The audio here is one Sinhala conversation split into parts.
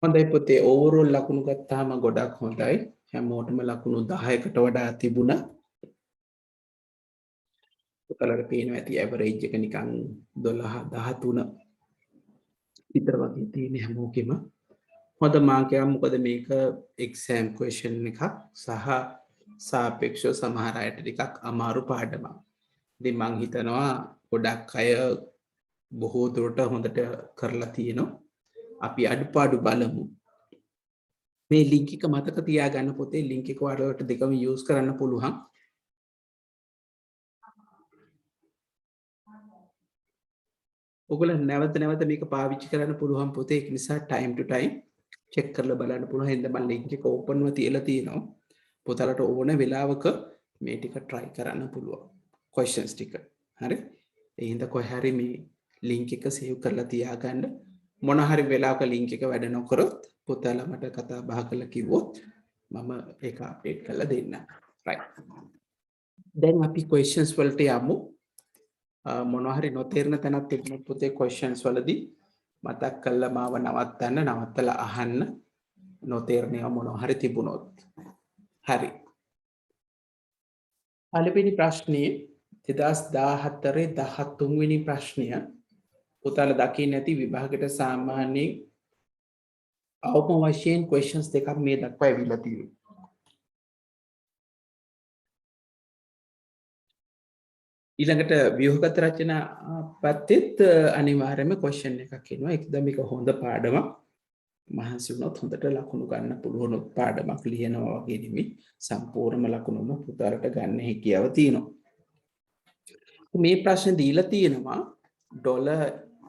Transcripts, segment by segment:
හොඳයි පුතේ ඕවරෝල් ලකුණු ගත්තාම ගොඩක් හොඳයි. හැමෝටම ලකුණු 10කට වඩා තිබුණා. පුතලට පේනවා ඇති ඇවරේජ් එක නිකන් 12 13 විතර වගේ තියෙන හැමෝගෙම. හොඳ මාර්කයක් මොකද මේක එක්සෑම් ක්වෙස්චන් එකක් සහ සාපේක්ෂව සමහර අයට ටිකක් අමාරු පාඩමක්. ඉතින් මං හිතනවා ගොඩක් අය බොහෝ දුරට හොඳට කරලා තියෙනවා. අපි අඩුපාඩු බලමු. මේ ලින්ක් එක මතක තියාගන්න පුතේ ලින්ක් එක ඔයාලට දෙකම යූස් කරන්න පුළුවන්. ඔයගොල්ලෝ නැවත නැවත මේක පාවිච්චි කරන්න පුළුවන් පුතේ. ඒක නිසා time to time check කරලා බලන්න පුළුවන්. එහෙනම් මම ලින්ක් එක ඕපන්ව තියලා තියෙනවා. පුතාලට ඕන වෙලාවක මේ ටික try කරන්න පුළුවන්. questions ටික. හරි? ඒ හින්දා කොහේ හරි මේ ලින්ක් එක save කරලා තියාගන්න. මොන හරි වෙලාවක ලින්ක් එක වැඩ නොකරොත් පුතාලා මට කතා බහ කරලා කිව්වොත් මම ඒක අප්ඩේට් කරලා දෙන්නම්. right. දැන් අපි questions වලට යමු. මොනවා හරි නොතේරෙන තැනක් තිබුණොත් පුතේ questions වලදී මතක් කරලා මාව නවත්තලා අහන්න නොතේරෙනව මොනවා හරි තිබුණොත්. හරි. පළවෙනි ප්‍රශ්නේ 2014 13 වෙනි ප්‍රශ්නය පුතාලා දකින්න ඇති විභාගයට සාමාන්‍යයෙන් අවම වශයෙන් questions දෙකක් මේ දක්වා ඇවිල්ලා තියෙනවා. ඊළඟට ව්‍යුහගත රචනා පැත්තෙත් අනිවාර්යයෙන්ම question එකක් එනවා. ඒකද මේක හොඳ පාඩමක්. මහන්සි වුණොත් හොඳට ලකුණු ගන්න පුළුවන් පාඩමක් ලියනවා වගේ නෙමෙයි. සම්පූර්ණම ලකුණුම පුතාලට ගන්න හැකියාව තියෙනවා. මේ ප්‍රශ්නේ දීලා තියෙනවා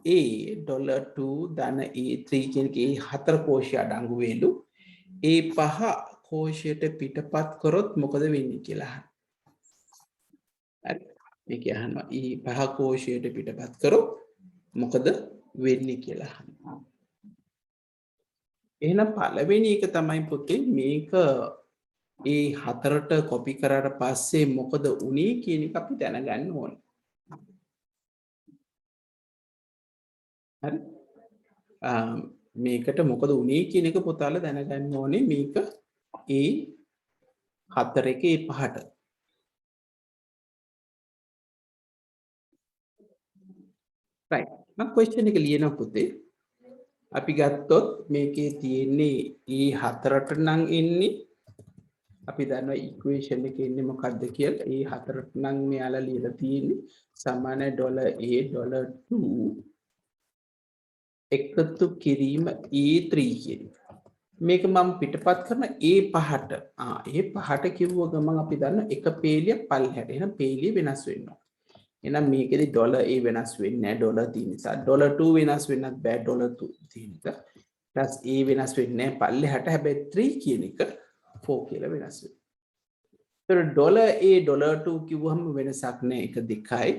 $A $2 ධන A3 කියන ඒ හතර කෝෂය අඩංගු වේලු A5 කෝෂයට පිටපත් කරොත් මොකද වෙන්නේ කියලා අහනවා. මේක අහනවා E5 කෝෂයට පිටපත් කරොත් මොකද වෙන්නේ කියලා අහනවා. එහෙනම් පළවෙනි එක තමයි පුතේ මේක ඒ හතරට කොපි කරාට පස්සේ මොකද උනේ කියන එක අපි දැනගන්න ඕනේ. හරි. මේකට මොකද උනේ කියන එක පුතාලා දැනගන්න ඕනේ මේක ඒ හතර එකේ පහට. right. මම question එක ලියනවා පුතේ. අපි ගත්තොත් මේකේ තියෙන්නේ ඒ හතරට නම් එන්නේ අපි දන්නවා equation එකේ ඉන්නේ මොකක්ද කියලා. ඒ හතරට නම් මෙයාලා ලියලා තියෙන්නේ සමාන $A $2 එකතු කිරීම A3 කියන එක. මේක මම පිටපත් කරන A5ට. A5ට කිව්ව ගමන් අපි දන්න එක පේලිය පල්ලෙහාට. එහෙනම් පේලිය වෙනස් වෙනවා. එහෙනම් මේකෙදි $A වෙනස් වෙන්නේ නැහැ $3 නිසා. $2 වෙනස් වෙන්නත් බෑ $2 නිසා. plus A වෙනස් වෙන්නේ නැහැ පල්ලෙහාට. හැබැයි 3 කියන එක 4 කියලා වෙනස් වෙනවා. ඒතර $A $2 කිව්වහම වෙනසක් නැහැ. එක දෙකයි.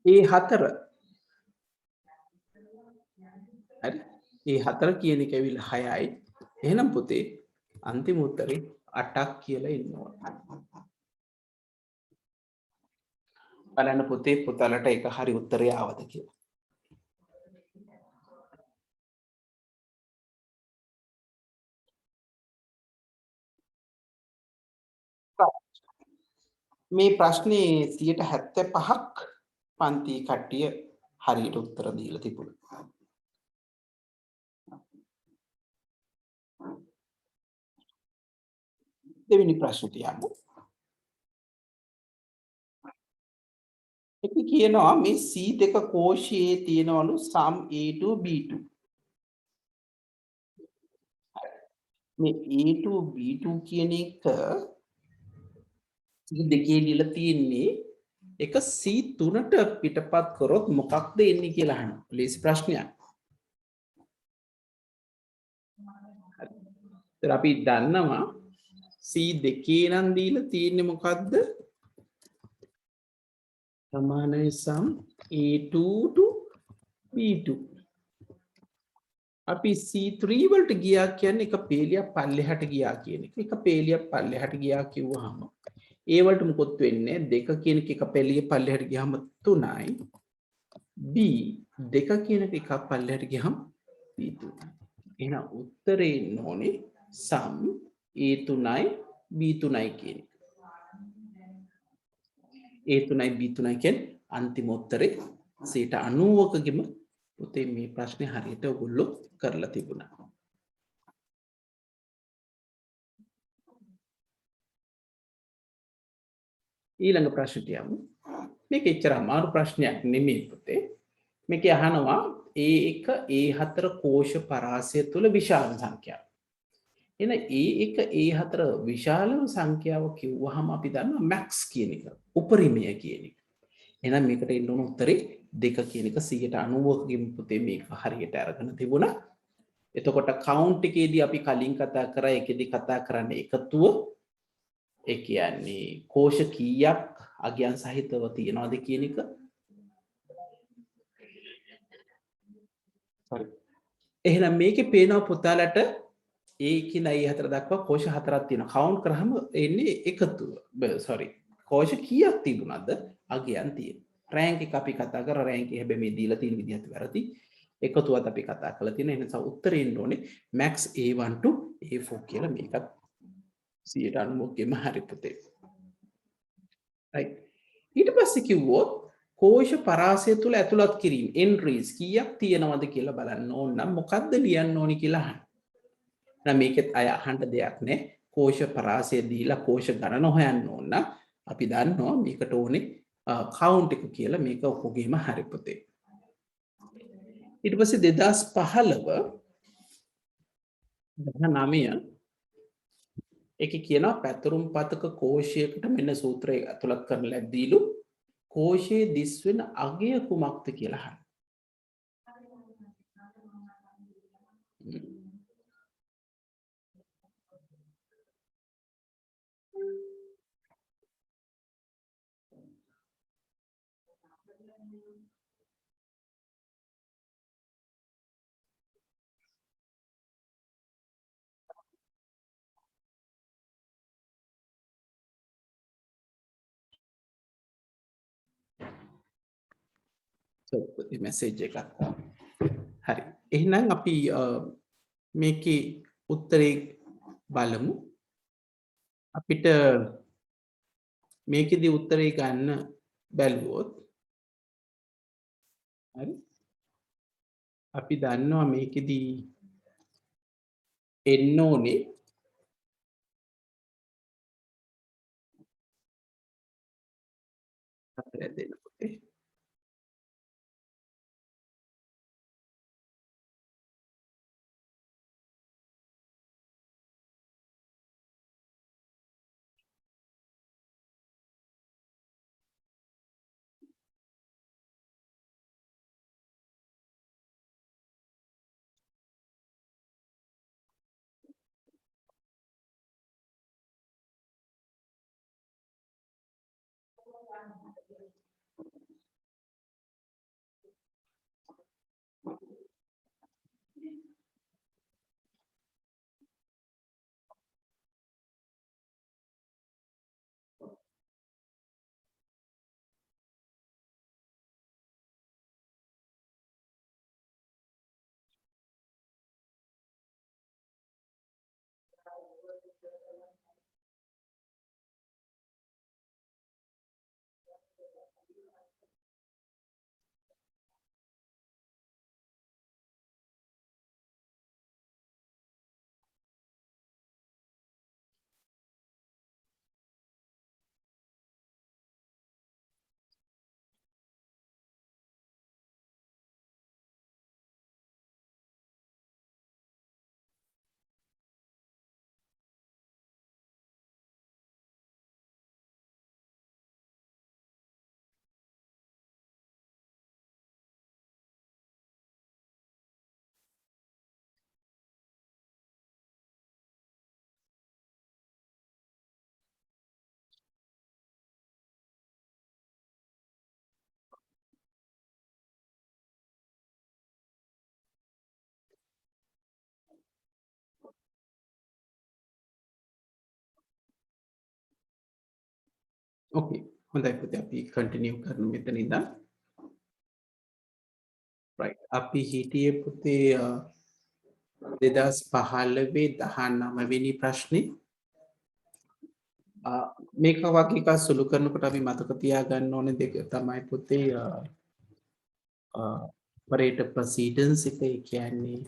A4 හරි. A4 කියන එක ඇවිල්ලා 6යි. එහෙනම් පුතේ අන්තිම උත්තරේ 8ක් කියලා ඉන්නවා. බලන්න පුතේ පුතාලට ඒක හරි උත්තරය ආවද කියලා. මේ ප්‍රශ්නේ 75ක් පන්ති කට්ටිය හරියට උත්තර දීලා තිබුණා. දෙවෙනි ප්‍රශ්නට යමු. අපි කියනවා මේ C2 කෝෂයේ තියෙනවලු sum A2 B2. මේ A2 B2 කියන එක දෙකේ දීලා තියෙන්නේ එක C3ට පිටපත් කරොත් මොකක්ද එන්නේ කියලා අහනවා. ලේසි ප්‍රශ්නයක්. හරි. අපි දන්නවා C2 නම් දීලා තියෙන්නේ මොකද්ද? සමානයි sum A2 to B2. අපි C3 වලට ගියා කියන්නේ එක පේලියක් පල්ලෙහාට ගියා කියන එක. එක පේලියක් පල්ලෙහාට ගියා කිව්වහම ඒ වලට මොකොත් වෙන්නේ දෙක කියන එක පෙළිය පල්ලෙහාට ගියාම 3යි B දෙක කියන එක එකක් පල්ලෙහාට ගියහම B3. එහෙනම් උත්තරේ එන්න ඕනේ sum A3යි B3යි කියන එක. A3යි B3යි කියන්නේ අන්තිම උත්තරේ 90%කගෙම පුතේ මේ ප්‍රශ්නේ හරියට ඔයගොල්ලෝ කරලා තිබුණා. ඊළඟ ප්‍රශ්නට යමු. මේක එච්චර අමාරු ප්‍රශ්නයක් නෙමෙයි පුතේ. මේකේ අහනවා A1 A4 කෝෂ පරාසය තුල විශාල සංඛ්‍යාව. එන A1 A4 විශාලම සංඛ්‍යාව කිව්වහම අපි දන්නවා මැක්ස් කියන එක. උපරිමය කියන එක. එහෙනම් මේකට එන්න ඕන උත්තරේ 2 කියන එක 90%කින් පුතේ මේක හරියට අරගෙන තිබුණා. එතකොට කවුන්ට් එකේදී අපි කලින් කතා කරා එකේදී කතා කරන්නේ එකතුව ඒ කියන්නේ කෝෂ කීයක් අගයන් සහිතව තියනවද කියන එක. sorry. එහෙනම් මේකේ පේනවා පුතාලට A කියලා A4 දක්වා කෝෂ හතරක් තියෙනවා. කවුන්ට් කරාම එන්නේ එකතුව. sorry. කෝෂ කීයක් තිබුණාද අගයන් තියෙන. රෑන්ක් එක අපි කතා කරා රෑන්ක් එක හැබැයි මේ දීලා තියෙන විදිහත් වැරදි. එකතුවත් අපි කතා කරලා තියෙන. ඒ නිසා උත්තරේ එන්න ඕනේ max A1 to A4 කියලා මේකත් 90%ෙම හරි පුතේ. right. ඊට පස්සේ කිව්වොත් කෝෂ පරාසය තුල ඇතුළත් කිරීම entries කීයක් තියෙනවද කියලා බලන්න ඕන නම් මොකද්ද ලියන්න ඕනි කියලා අහන්න. එහෙනම් මේකෙත් අය අහන්න දෙයක් නැහැ. කෝෂ පරාසය දීලා කෝෂ ගණන හොයන්න ඕන නම් අපි දන්නවා මේකට ඕනේ කවුන්ට් එක කියලා මේක ඔක්කොගේම හරි පුතේ. ඊට පස්සේ 2015 19 ඒකේ කියනවා පැතුරුම් පතක කෝෂයකට මෙන්න සූත්‍රය ඇතුළත් කරන ලැබදීලු කෝෂයේ දිස්වෙන අගය කුමක්ද කියලා අහන්න. මෙසේජ් එකක් හරි. එහෙනම් අපි මේකේ උත්තරේ බලමු. අපිට මේකෙදි උත්තරේ ගන්න බැලුවොත් හරි. අපි දන්නවා මේකෙදි එන්න ඕනේ හතරක් දෙන්න පුතේ. ඕකේ. හොඳයි පුතේ අපි කන්ටිනියු කරමු මෙතන ඉඳන්. right අපි හිටියේ පුතේ 2015 19 වෙනි ප්‍රශ්නේ මේක වගේ එකක් සුළු කරනකොට අපි මතක තියාගන්න ඕනේ දෙක තමයි පුතේ operator precedence එක ඒ කියන්නේ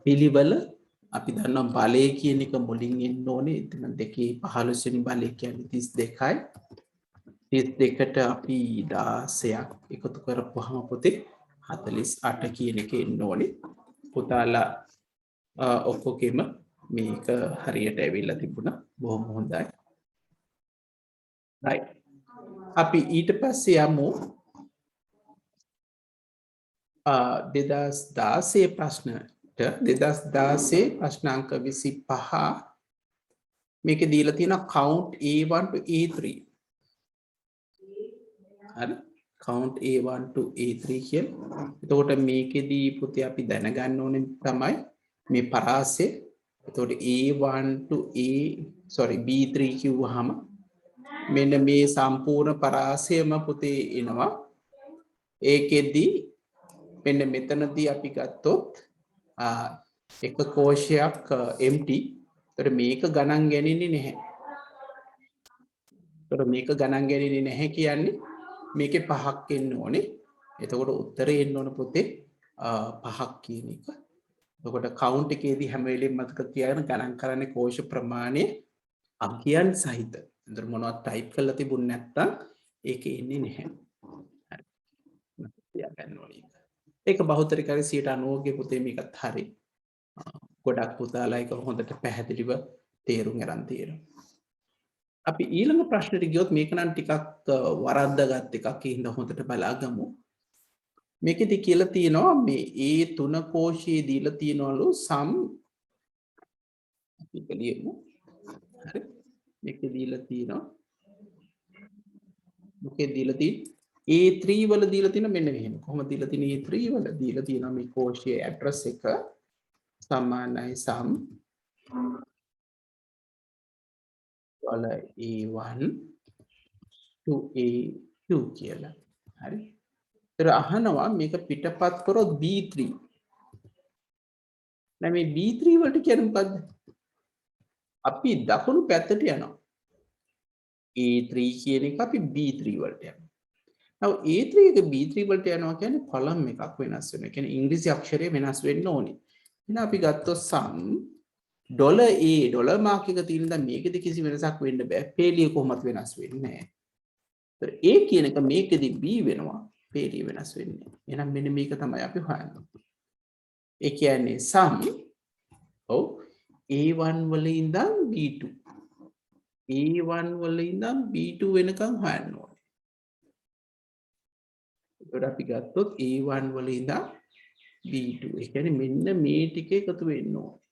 පිළිවෙල අපි දන්නවා බලය කියන එක මුලින් එන්න ඕනේ එතන දෙකේ 15 වෙනි බලය කියන්නේ 32යි 32ට අපි 16ක් එකතු කරපුවාම පුතේ 48 කියන එක එන්න ඕනේ පුතාලා ඔක්කොගෙම මේක හරියට ඇවිල්ලා තිබුණා බොහොම හොඳයි right අපි ඊට පස්සේ යමු 2016 ප්‍රශ්නට 2016 ප්‍රශ්නාංක 25 මේකේ දීලා තියෙනවා count A1 to A3 හරි count A1 to A3 කියලා. එතකොට මේකෙදී පුතේ අපි දැනගන්න ඕනේ තමයි මේ පරාසය. එතකොට A1 to B3 කිව්වහම මෙන්න මේ සම්පූර්ණ පරාසයම පුතේ එනවා. ඒකෙදී මෙන්න මෙතනදී අපි ගත්තොත් එක කෝෂයක් empty. එතකොට මේක ගණන් ගන්නේ නැහැ. එතකොට මේක ගණන් ගන්නේ නැහැ කියන්නේ මේකේ 5ක් එන්න ඕනේ. එතකොට උත්තරේ එන්න ඕන පුතේ 5ක් කියන එක. එතකොට count එකේදී හැම වෙලෙම මතක තියාගන්න ගණන් කරන්නේ කෝෂ ප්‍රමාණය අංකයන් සහිත. එතකොට මොනවද ටයිප් කරලා තිබුණ නැත්නම් ඒකේ එන්නේ නැහැ. හරි. මතක තියාගන්න ඕනේ. ඒක බහුතරකාරී 90% ගේ පුතේ මේකත් හරි. ගොඩක් පුතාලා ඒක හොඳට පැහැදිලිව තේරුම් ගන්න තියෙනවා. අපි ඊළඟ ප්‍රශ්නෙට ගියොත් මේක නම් ටිකක් වරද්දාගත් එකක් ඒ හින්දා හොඳට බලාගමු. මේකෙදි කියලා තියෙනවා මේ A3 කෝෂයේ දීලා තියෙනවලු සම් අපි ලියමු. හරි. මේකේ දීලා තියෙනවා. මොකේ දීලා තියෙන්නේ A3 වල දීලා තියෙන මෙන්න මෙහෙම. කොහොමද දීලා තියෙන්නේ A3 වල දීලා තියෙනවා මේ කෝෂයේ ඇඩ්‍රස් එක සමානයි සම් A1 to A2 කියලා. හරි. ඒතර අහනවා මේක පිටපත් කරොත් B3. දැන් මේ B3 වලට කියන්නේ මොකද්ද? අපි දකුණු පැත්තට යනවා. A3 කියන එක අපි B3 වලට යනවා. now A3 එක B3 වලට යනවා කියන්නේ කොලම් එකක් වෙනස් වෙනවා. ඒ කියන්නේ ඉංග්‍රීසි අක්ෂරය වෙනස් වෙන්න ඕනේ. එහෙනම් අපි ගත්තොත් sum $A ඩොලර් මාක් එක තියෙන දැන් මේකෙදි කිසි වෙනසක් වෙන්න බෑ. පේලිය කොහොමත් වෙනස් වෙන්නේ නැහැ. ඒතර A කියන එක මේකෙදි B වෙනවා. පේලිය වෙනස් වෙන්නේ. එහෙනම් මෙන්න මේක තමයි අපි හොයන්නේ. ඒ කියන්නේ sum ඔව් A1 වල ඉඳන් B2 A1 වල ඉඳන් B2 වෙනකන් හොයන්න ඕනේ. ඒකට අපි ගත්තොත් A1 වල ඉඳන් B2 ඒ කියන්නේ මෙන්න මේ ටික එකතු වෙන්න ඕනේ.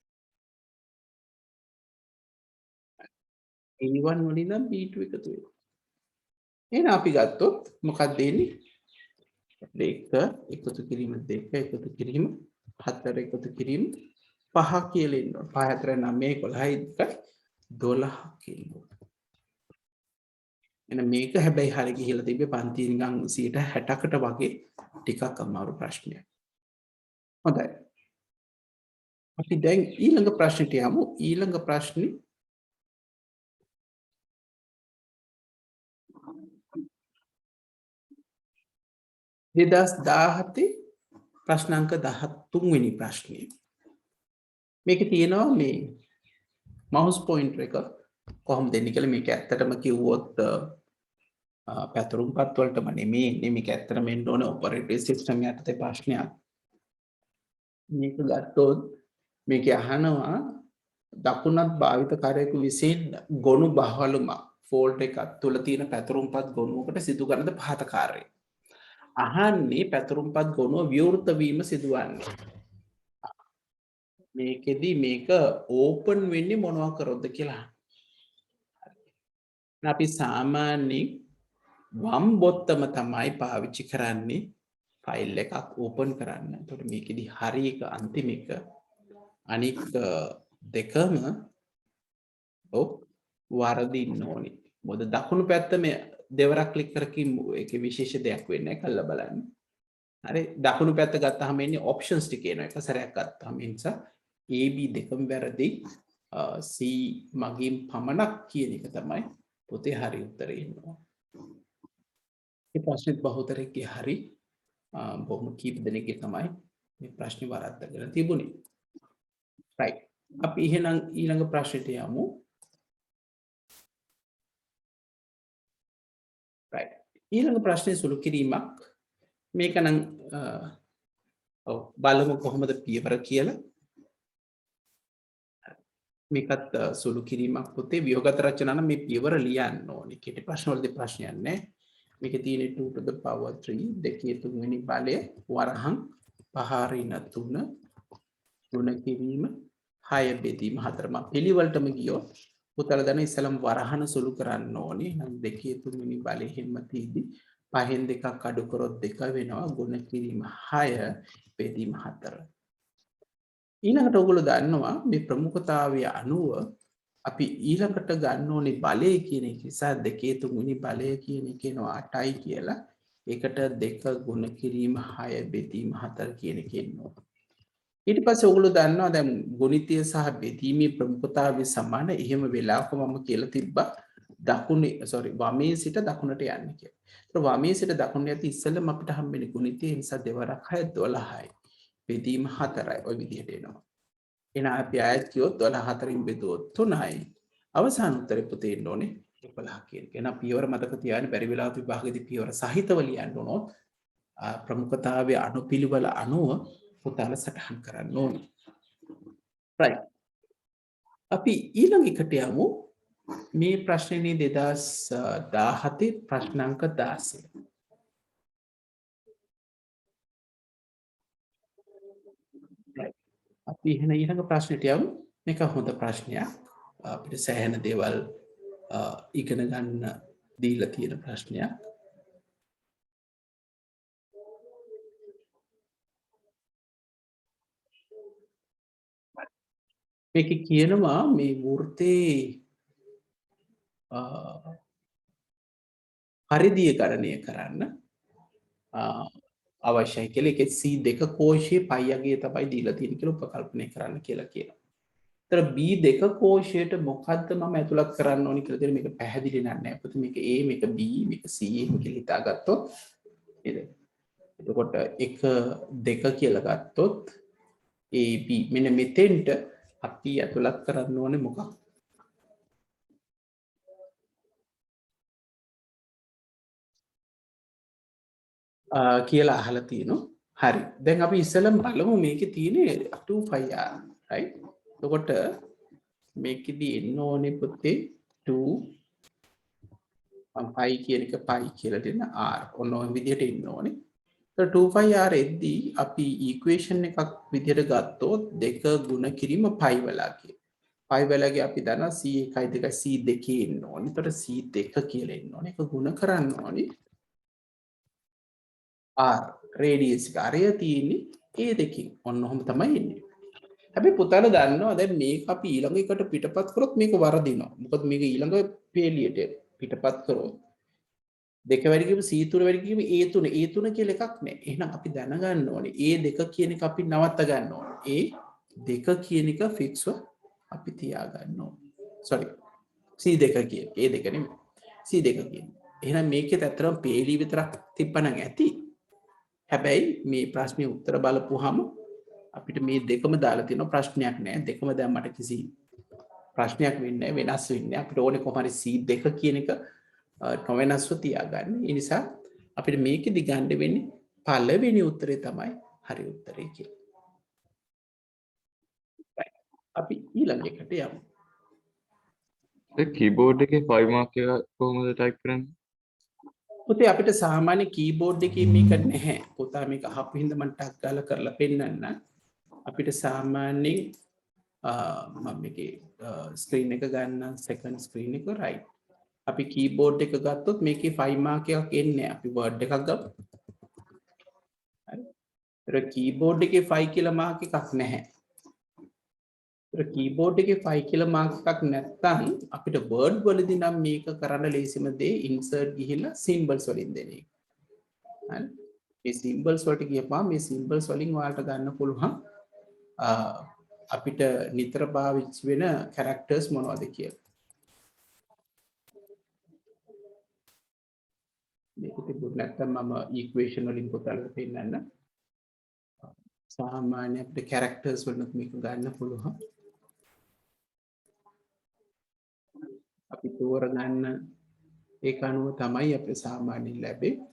A1 වල ඉඳන් B2 එකතු වෙනවා. එහෙනම් අපි ගත්තොත් මොකක්ද එන්නේ? 2 එකතු කිරීම 2 එකතු කිරීම 4 එකතු කිරීම 5 කියලා ඉන්නවා. 5 4 9 11 12 කියලා. එහෙනම් මේක හැබැයි හරිය ගිහිල්ලා තිබ්බේ පන්තියේ නිකන් 60%කට වගේ ටිකක් අමාරු ප්‍රශ්නයක්. හොඳයි. අපි දැන් ඊළඟ ප්‍රශ්නෙට යමු. ඊළඟ ප්‍රශ්නේ 2017 ප්‍රශ්නාංක 13 වෙනි ප්‍රශ්නය. මේකේ තියෙනවා මේ mouse pointer එක කොහොමද දෙන්නේ කියලා මේක ඇත්තටම කිව්වොත් පැතුරුම්පත් වලටම නෙමෙයි මේක ඇත්තටම එන්න ඕනේ ඔපරේටිව් සිස්ටම් යටතේ ප්‍රශ්නයක්. මේක ගත්තොත් මේක අහනවා දකුණත් භාවිතකාරයෙකු විසින් ගොනු බහවලුම ෆෝල්ඩ් එකක් තුල තියෙන පැතුරුම්පත් ගොනුවකට සිදු කරන පහත කාර්යය. අහන්නේ පැතුරුම්පත් ගොනුව විවෘත වීම සිදුවන්නේ. මේකෙදි මේක ඕපන් වෙන්නේ මොනවා කරොත්ද කියලා. අපි සාමාන්‍යයෙන් වම් බොත්තම තමයි පාවිච්චි කරන්නේ ෆයිල් එකක් ඕපන් කරන්න. එතකොට මේකෙදි හරි එක අන්තිම එක අනික දෙකම වරදින්න ඕනේ. මොකද දකුණු පැත්ත මේ දෙවරක් ක්ලික් කරකින් ඒකේ විශේෂ දෙයක් වෙන්නේ නැහැ. කල්ලා බලන්න. හරි දකුණු පැත්ත ගත්තාම එන්නේ ඔප්ෂන්ස් ටික එනවා. එක සැරයක් ගත්තාම ඒ නිසා AB දෙකම වැරදි. C මගින් පමණක් කියන එක තමයි පොතේ හරි උත්තරේ එනවා. මේ ප්‍රශ්නෙත් බහුතරයේ හරි බොහොම කීප දෙනෙක්ගේ තමයි මේ ප්‍රශ්නේ වරද්දගෙන තිබුණේ. right. අපි එහෙනම් ඊළඟ ප්‍රශ්නෙට යමු. right. ඊළඟ ප්‍රශ්නේ සුළු කිරීමක්. මේක නම් ඔව් බලමු කොහොමද පියවර කියලා. මේකත් සුළු කිරීමක් පොතේ ව්‍යුහගත රචනා නම් මේ පියවර ලියන්න ඕනේ. කෙටි ප්‍රශ්න වලදී ප්‍රශ්නයක් නැහැ. මේකේ තියෙන 2 to the power 3 දෙකේ තුන්වෙනි බලය වරහන් 5 ඍණ 3 ගුණ කිරීම 6 බෙදීම 4. මම පිළිවෙලටම ගියොත් පුතල දන ඉස්සලම් වරහන සුළු කරන්න ඕනේ. නම් දෙකේ තුන්වෙනි බලය හැම තීදි 5න් 2ක් අඩු කරොත් 2 වෙනවා. ගුණ කිරීම 6 බෙදීම 4. ඊළඟට ඔයගොල්ලෝ දන්නවා මේ ප්‍රමුඛතාවය අනුව අපි ඊළඟට ගන්න ඕනේ බලය කියන එක නිසා දෙකේ තුන්වෙනි බලය කියන එක එනවා 8යි කියලා. ඒකට 2 ගුණ කිරීම 6 බෙදීම 4 කියන එක එනවා. ඊට පස්සේ ඔයගොල්ලෝ දන්නවා දැන් ගුණිතය සහ බෙදීමේ ප්‍රමුඛතාවය සමාන. එහෙම වෙලාවක මම කියලා තිබ්බා වමේ සිට දකුණට යන්න කියලා. ඒත් වමේ සිට දකුණට යද්දි ඉස්සෙල්ලම අපිට හම්බෙන්නේ ගුණිතය. ඒ නිසා 2 වරක් 6 12යි. බෙදීම 4යි. ඔය විදිහට එනවා. එහෙනම් අපි ආයෙත් කියොත් 12 4න් බෙදුවොත් 3යි. අවසාන උත්තරේ පුතේ එන්න ඕනේ 11 කියන එක. එහෙනම් පියවර මතක තියාගන්න බැරි වෙලාවට විභාගෙදී පියවර සහිතව ලියන්න ඕනොත් ප්‍රමුඛතාවයේ අනුපිළිවෙල අනුව පුතාලා සටහන් කරන්න ඕනේ. right. අපි ඊළඟ එකට යමු. මේ ප්‍රශ්නේ 2017 ප්‍රශ්නාංක 16. අපි එහෙනම් ඊළඟ ප්‍රශ්නෙට යමු. මේක හොඳ ප්‍රශ්නයක්. අපිට සෑහෙන දේවල් ඉගෙන ගන්න දීලා තියෙන ප්‍රශ්නයක්. මේක කියනවා මේ වෘත්තේ පරිධිය ගණනය කරන්න අවශ්‍යයි කියලා. ඒකේ C2 කෝෂයේ පයි අගය තමයි දීලා තියෙන කියලා උපකල්පනය කරන්න කියලා කියනවා. ඒතර B2 කෝෂයට මොකද්ද මම ඇතුළත් කරන්න ඕනි කියලා දෙන මේක පැහැදිලි නෑ. පුතේ මේක A මේක B මේක C එහෙම කියලා හිතාගත්තොත් නේද? එතකොට 1 2 කියලා ගත්තොත් AB මෙන්න මෙතෙන්ට අපි ඇතුළත් කරන්න ඕනේ මොකක්ද? කියලා අහලා තියෙනවා. හරි. දැන් අපි ඉස්සෙල්ලම බලමු මේකේ තියෙන්නේ 25R right? එතකොට මේකෙදි එන්න ඕනේ පුතේ 2 පයි කියන එක පයි කියලා දෙන්න R. ඔන්න ඔය විදිහට එන්න ඕනේ. එතකොට 25R එද්දී අපි ඉක්වේෂන් එකක් විදිහට ගත්තොත් 2 ගුණ කිරීම පයි වලාගේ. පයි වලාගේ අපි දන්නවා C1 2 C2 එන්න ඕනේ. එතකොට C2 කියලා එන්න ඕනේ. ඒක ගුණ කරන්න ඕනේ. R රේඩියස් එක අරය තියෙන්නේ ඒ දෙකෙන්. ඔන්න ඔහොම තමයි එන්නේ. හැබැයි පුතාලා දන්නවා දැන් මේක අපි ඊළඟ එකට පිටපත් කරොත් මේක වරදිනවා. මොකද මේක ඊළඟ පේලියට පිටපත් කරොත් දෙක වැඩි කියපු C3 වැඩි කියපු A3 කියලා එකක් නැහැ. එහෙනම් අපි දැනගන්න ඕනේ A2 කියන එක අපි නවත්ත ගන්න ඕනේ. A2 කියන එක ෆික්ස්ව අපි තියාගන්න ඕනේ. sorry C2 කියන A2 නෙමෙයි. C2 කියන. එහෙනම් මේකෙත් ඇත්තටම පේලි විතරක් තිබ්බනම් ඇති. හැබැයි මේ ප්‍රශ්නේ උත්තර බලපුවාම අපිට මේ දෙකම දාලා තියෙන ප්‍රශ්නයක් නෑ. දෙකම දැම්මට කිසි ප්‍රශ්නයක් වෙන්නේ නැහැ. වෙනස් වෙන්නේ නැහැ. අපිට ඕනේ කොහොම හරි C2 කියන එක නොවෙනස්ව තියාගන්න. ඒ නිසා අපිට මේකෙදි ගන්න වෙන්නේ පළවෙනි උත්තරේ තමයි හරි උත්තරේ කියලා. අපි ඊළඟ එකට යමු. කීබෝඩ් එකේ 5 මාක් එක කොහොමද ටයිප් කරන්නේ? පුතේ අපිට සාමාන්‍ය කීබෝඩ් එකේ මේක නැහැ. පුතා මේක අහපු හින්දා මම ටක් ගාලා කරලා පෙන්නන්න. අපිට සාමාන්‍යයෙන් මම මේකේ ස්ක්‍රීන් එක ගන්න සෙකන්ඩ් ස්ක්‍රීන් එක right. අපි කීබෝඩ් එක ගත්තොත් මේකේ 5 මාක් එකක් එන්නේ. අපි වර්ඩ් එකක් ගමු. හරි. ඒතර කීබෝඩ් එකේ 5 කියලා මාක් එකක් නැහැ. ඒතර කීබෝඩ් එකේ 5 කියලා මාක් එකක් නැත්නම් අපිට වර්ඩ් වලදී නම් මේක කරන්න ලේසිම දේ ඉන්සර්ට් ගිහිල්ලා සිම්බල්ස් වලින් දෙන එක. හරි. මේ සිම්බල්ස් වලට ගියපුවාම මේ සිම්බල්ස් වලින් ඔයාලට ගන්න පුළුවන් අපිට නිතර පාවිච්චි වෙන කැරක්ටර්ස් මොනවද කියලා. මේක තිබුණ නැත්නම් මම ඉක්වේෂන් වලින් පුතාලට පෙන්නන්න. සාමාන්‍ය අපිට කැරක්ටර්ස් වලින් මේක ගන්න පුළුවන්. අපි තෝරගන්න ඒක අනුව තමයි අපිට සාමාන්‍යයෙන් ලැබෙන්නේ.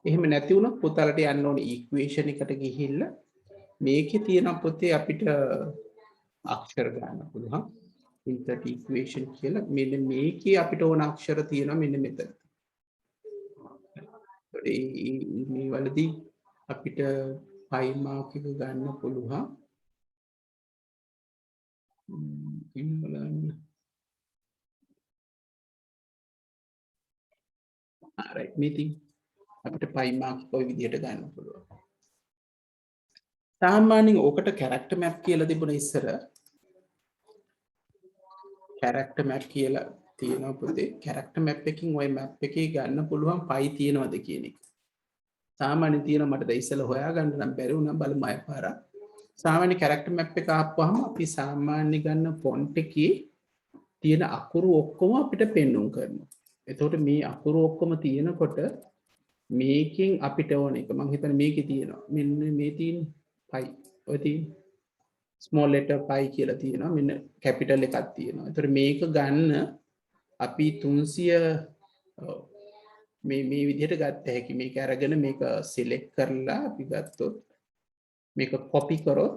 එහෙම නැති වුණොත් පුතාලට යන්න ඕනේ ඉක්වේෂන් එකට ගිහිල්ලා මේකේ තියෙන පොතේ අපිට අක්ෂර ගන්න පුළුවන්. insert equation කියලා මෙන්න මේකේ අපිට ඕන අක්ෂර තියෙනවා මෙන්න මෙතන. මේ වලදී අපිට 5 මාක් එක ගන්න පුළුවන්. right meeting අපිට 5 මාක් කොයි විදියට ගන්න පුළුවන්. සාමාන්‍යයෙන් ඕකට character map කියලා තිබුණ ඉස්සර character map කියලා තියෙනවා පුතේ. character map එකකින් ওই map එකේ ගන්න පුළුවන් පයි තියනවද කියන එක. සාමාන්‍යයෙන් තියෙනවා මට ඉස්සෙල්ලා හොයාගන්න නම් බැරි වුණා බලමු අයපාරක්. සාමාන්‍ය character map එක ආපුවාම අපි සාමාන්‍ය ගන්න font එකේ තියෙන අකුරු ඔක්කොම අපිට පෙන්වුම් කරනවා. එතකොට මේ අකුරු ඔක්කොම තියෙනකොට මේකෙන් අපිට ඕන එක මම හිතන්නේ මේකේ තියෙනවා. මෙන්න මේ තියෙන පයි. ඔය තියෙන small letter pi කියලා තියෙනවා. මෙන්න capital එකක් තියෙනවා. එතකොට මේක ගන්න අපි 300 මේ විදිහට ගත්ත හැකි. මේක අරගෙන මේක select කරලා අපි ගත්තොත් මේක copy කරොත්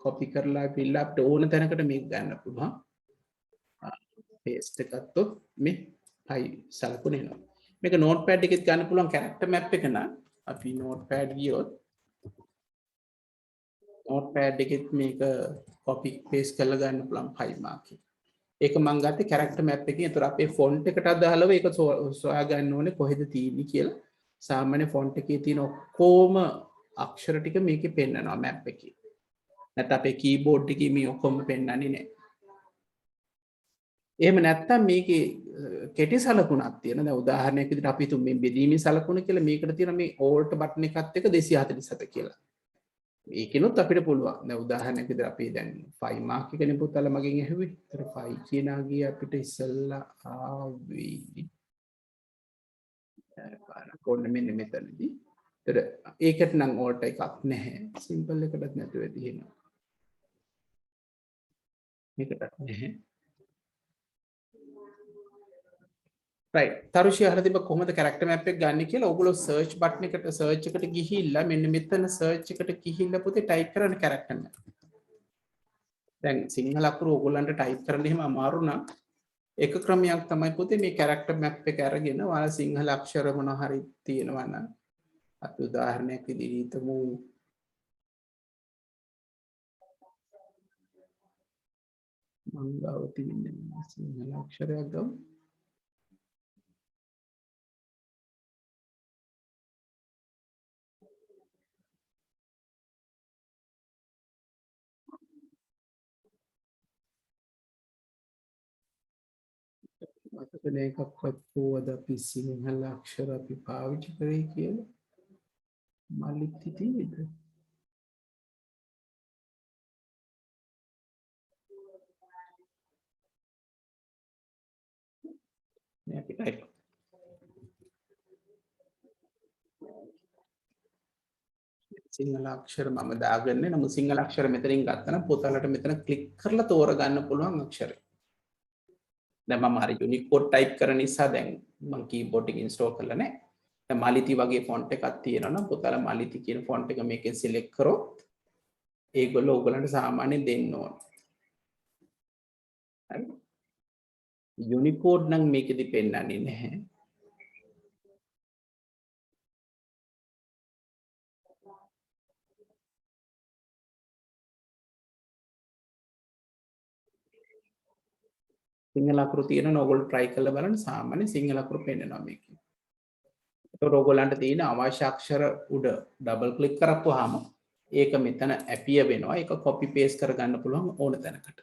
copy කරලා අපිලා අපිට ඕන තැනකට මේක ගන්න පුළුවන්. paste එකත්තොත් මේ pi සලකුණ එනවා. මේක notepad එකෙත් ගන්න පුළුවන් character map එක නම් අපි notepad ගියොත් notepad එකෙත් මේක copy paste කරලා ගන්න පුළුවන් 5 mark එක. ඒක මම ගත්තේ character map එකකින්. ඒතර අපේ font එකට අදාළව ඒක සොයා ගන්න ඕනේ කොහෙද තියෙන්නේ කියලා. සාමාන්‍ය font එකේ තියෙන ඔක්කොම අක්ෂර ටික මේකේ පෙන්නනවා map එකේ. නැත්නම් අපේ keyboard එකේ මේ ඔක්කොම පෙන්නන්නේ නැහැ. එහෙම නැත්නම් මේකේ කෙටි සලකුණක් තියෙන. දැන් උදාහරණයක් විදිහට අපි හිතමු මේ බෙදීමේ සලකුණ කියලා මේකට තියෙන මේ alt බටන් එකත් එක්ක 247 කියලා. ඒකිනුත් අපිට පුළුවන්. දැන් උදාහරණයක් විදිහට අපි දැන් 5 මාක් එකනේ පුතාලා මගෙන් ඇහුවේ. ඒතර 5 කියනාගේ අපිට ඉස්සල්ලා ආවේ කොන්න මෙන්න මෙතනදී. ඒතර ඒකට නම් alt එකක් නැහැ. සිම්පල් එකටත් නැතුව තියෙනවා. මේකටත් නැහැ. right තරුෂි අහලා තිබ්බ කොහොමද character map එක ගන්න කියලා. ඔයගොල්ලෝ search button එකට search එකට ගිහිල්ලා මෙන්න මෙතන search එකට ගිහිල්ලා පුතේ type කරන්න character map. දැන් සිංහල අකුරු ඔයගොල්ලන්ට type කරන්න එහෙම අමාරු නම් එක ක්‍රමයක් තමයි පුතේ මේ character map එක අරගෙන ඔයාලා සිංහල අක්ෂර මොන හරි තියෙනවා නම් අපි උදාහරණයක් විදිහට හිතමු මම ගාව තියෙන සිංහල අක්ෂරයක් ගමු. මතකනේ එකක්වත් පොවද අපි සිංහල අක්ෂර අපි පාවිච්චි කරේ කියලා මල්ලිත් හිටියේද? මේ අපි type සිංහල අක්ෂර මම දාගන්නේ. නමුත් සිංහල අක්ෂර මෙතනින් ගත්තා නම් පොතලට මෙතන ක්ලික් කරලා තෝරගන්න පුළුවන් අක්ෂරය. දැන් මම අර Unicode type කරන නිසා දැන් මම keyboard එක install කරලා නැහැ. දැන් මලිති වගේ font එකක් තියෙනවා නම් පුතාලා මලිති කියන font එක මේකෙන් select කරොත් ඒගොල්ලෝ ඔයගලන්ට සාමාන්‍යයෙන් දෙන්න ඕන. හරි. Unicode නම් මේකෙදි පෙන්නන්නේ නැහැ. සිංහල අකුරු තියෙනවා ඔයගොල්ලෝ try කරලා බලන්න සාමාන්‍ය සිංහල අකුරු පෙන්නනවා මේකේ. ඒතකොට ඕගොල්ලන්ට තියෙන අවශ්‍ය අක්ෂර උඩ ඩබල් ක්ලික් කරපුවාම ඒක මෙතන ඇපිය වෙනවා. ඒක කොපි පේස්ට් කරගන්න පුළුවන් ඕන තැනකට.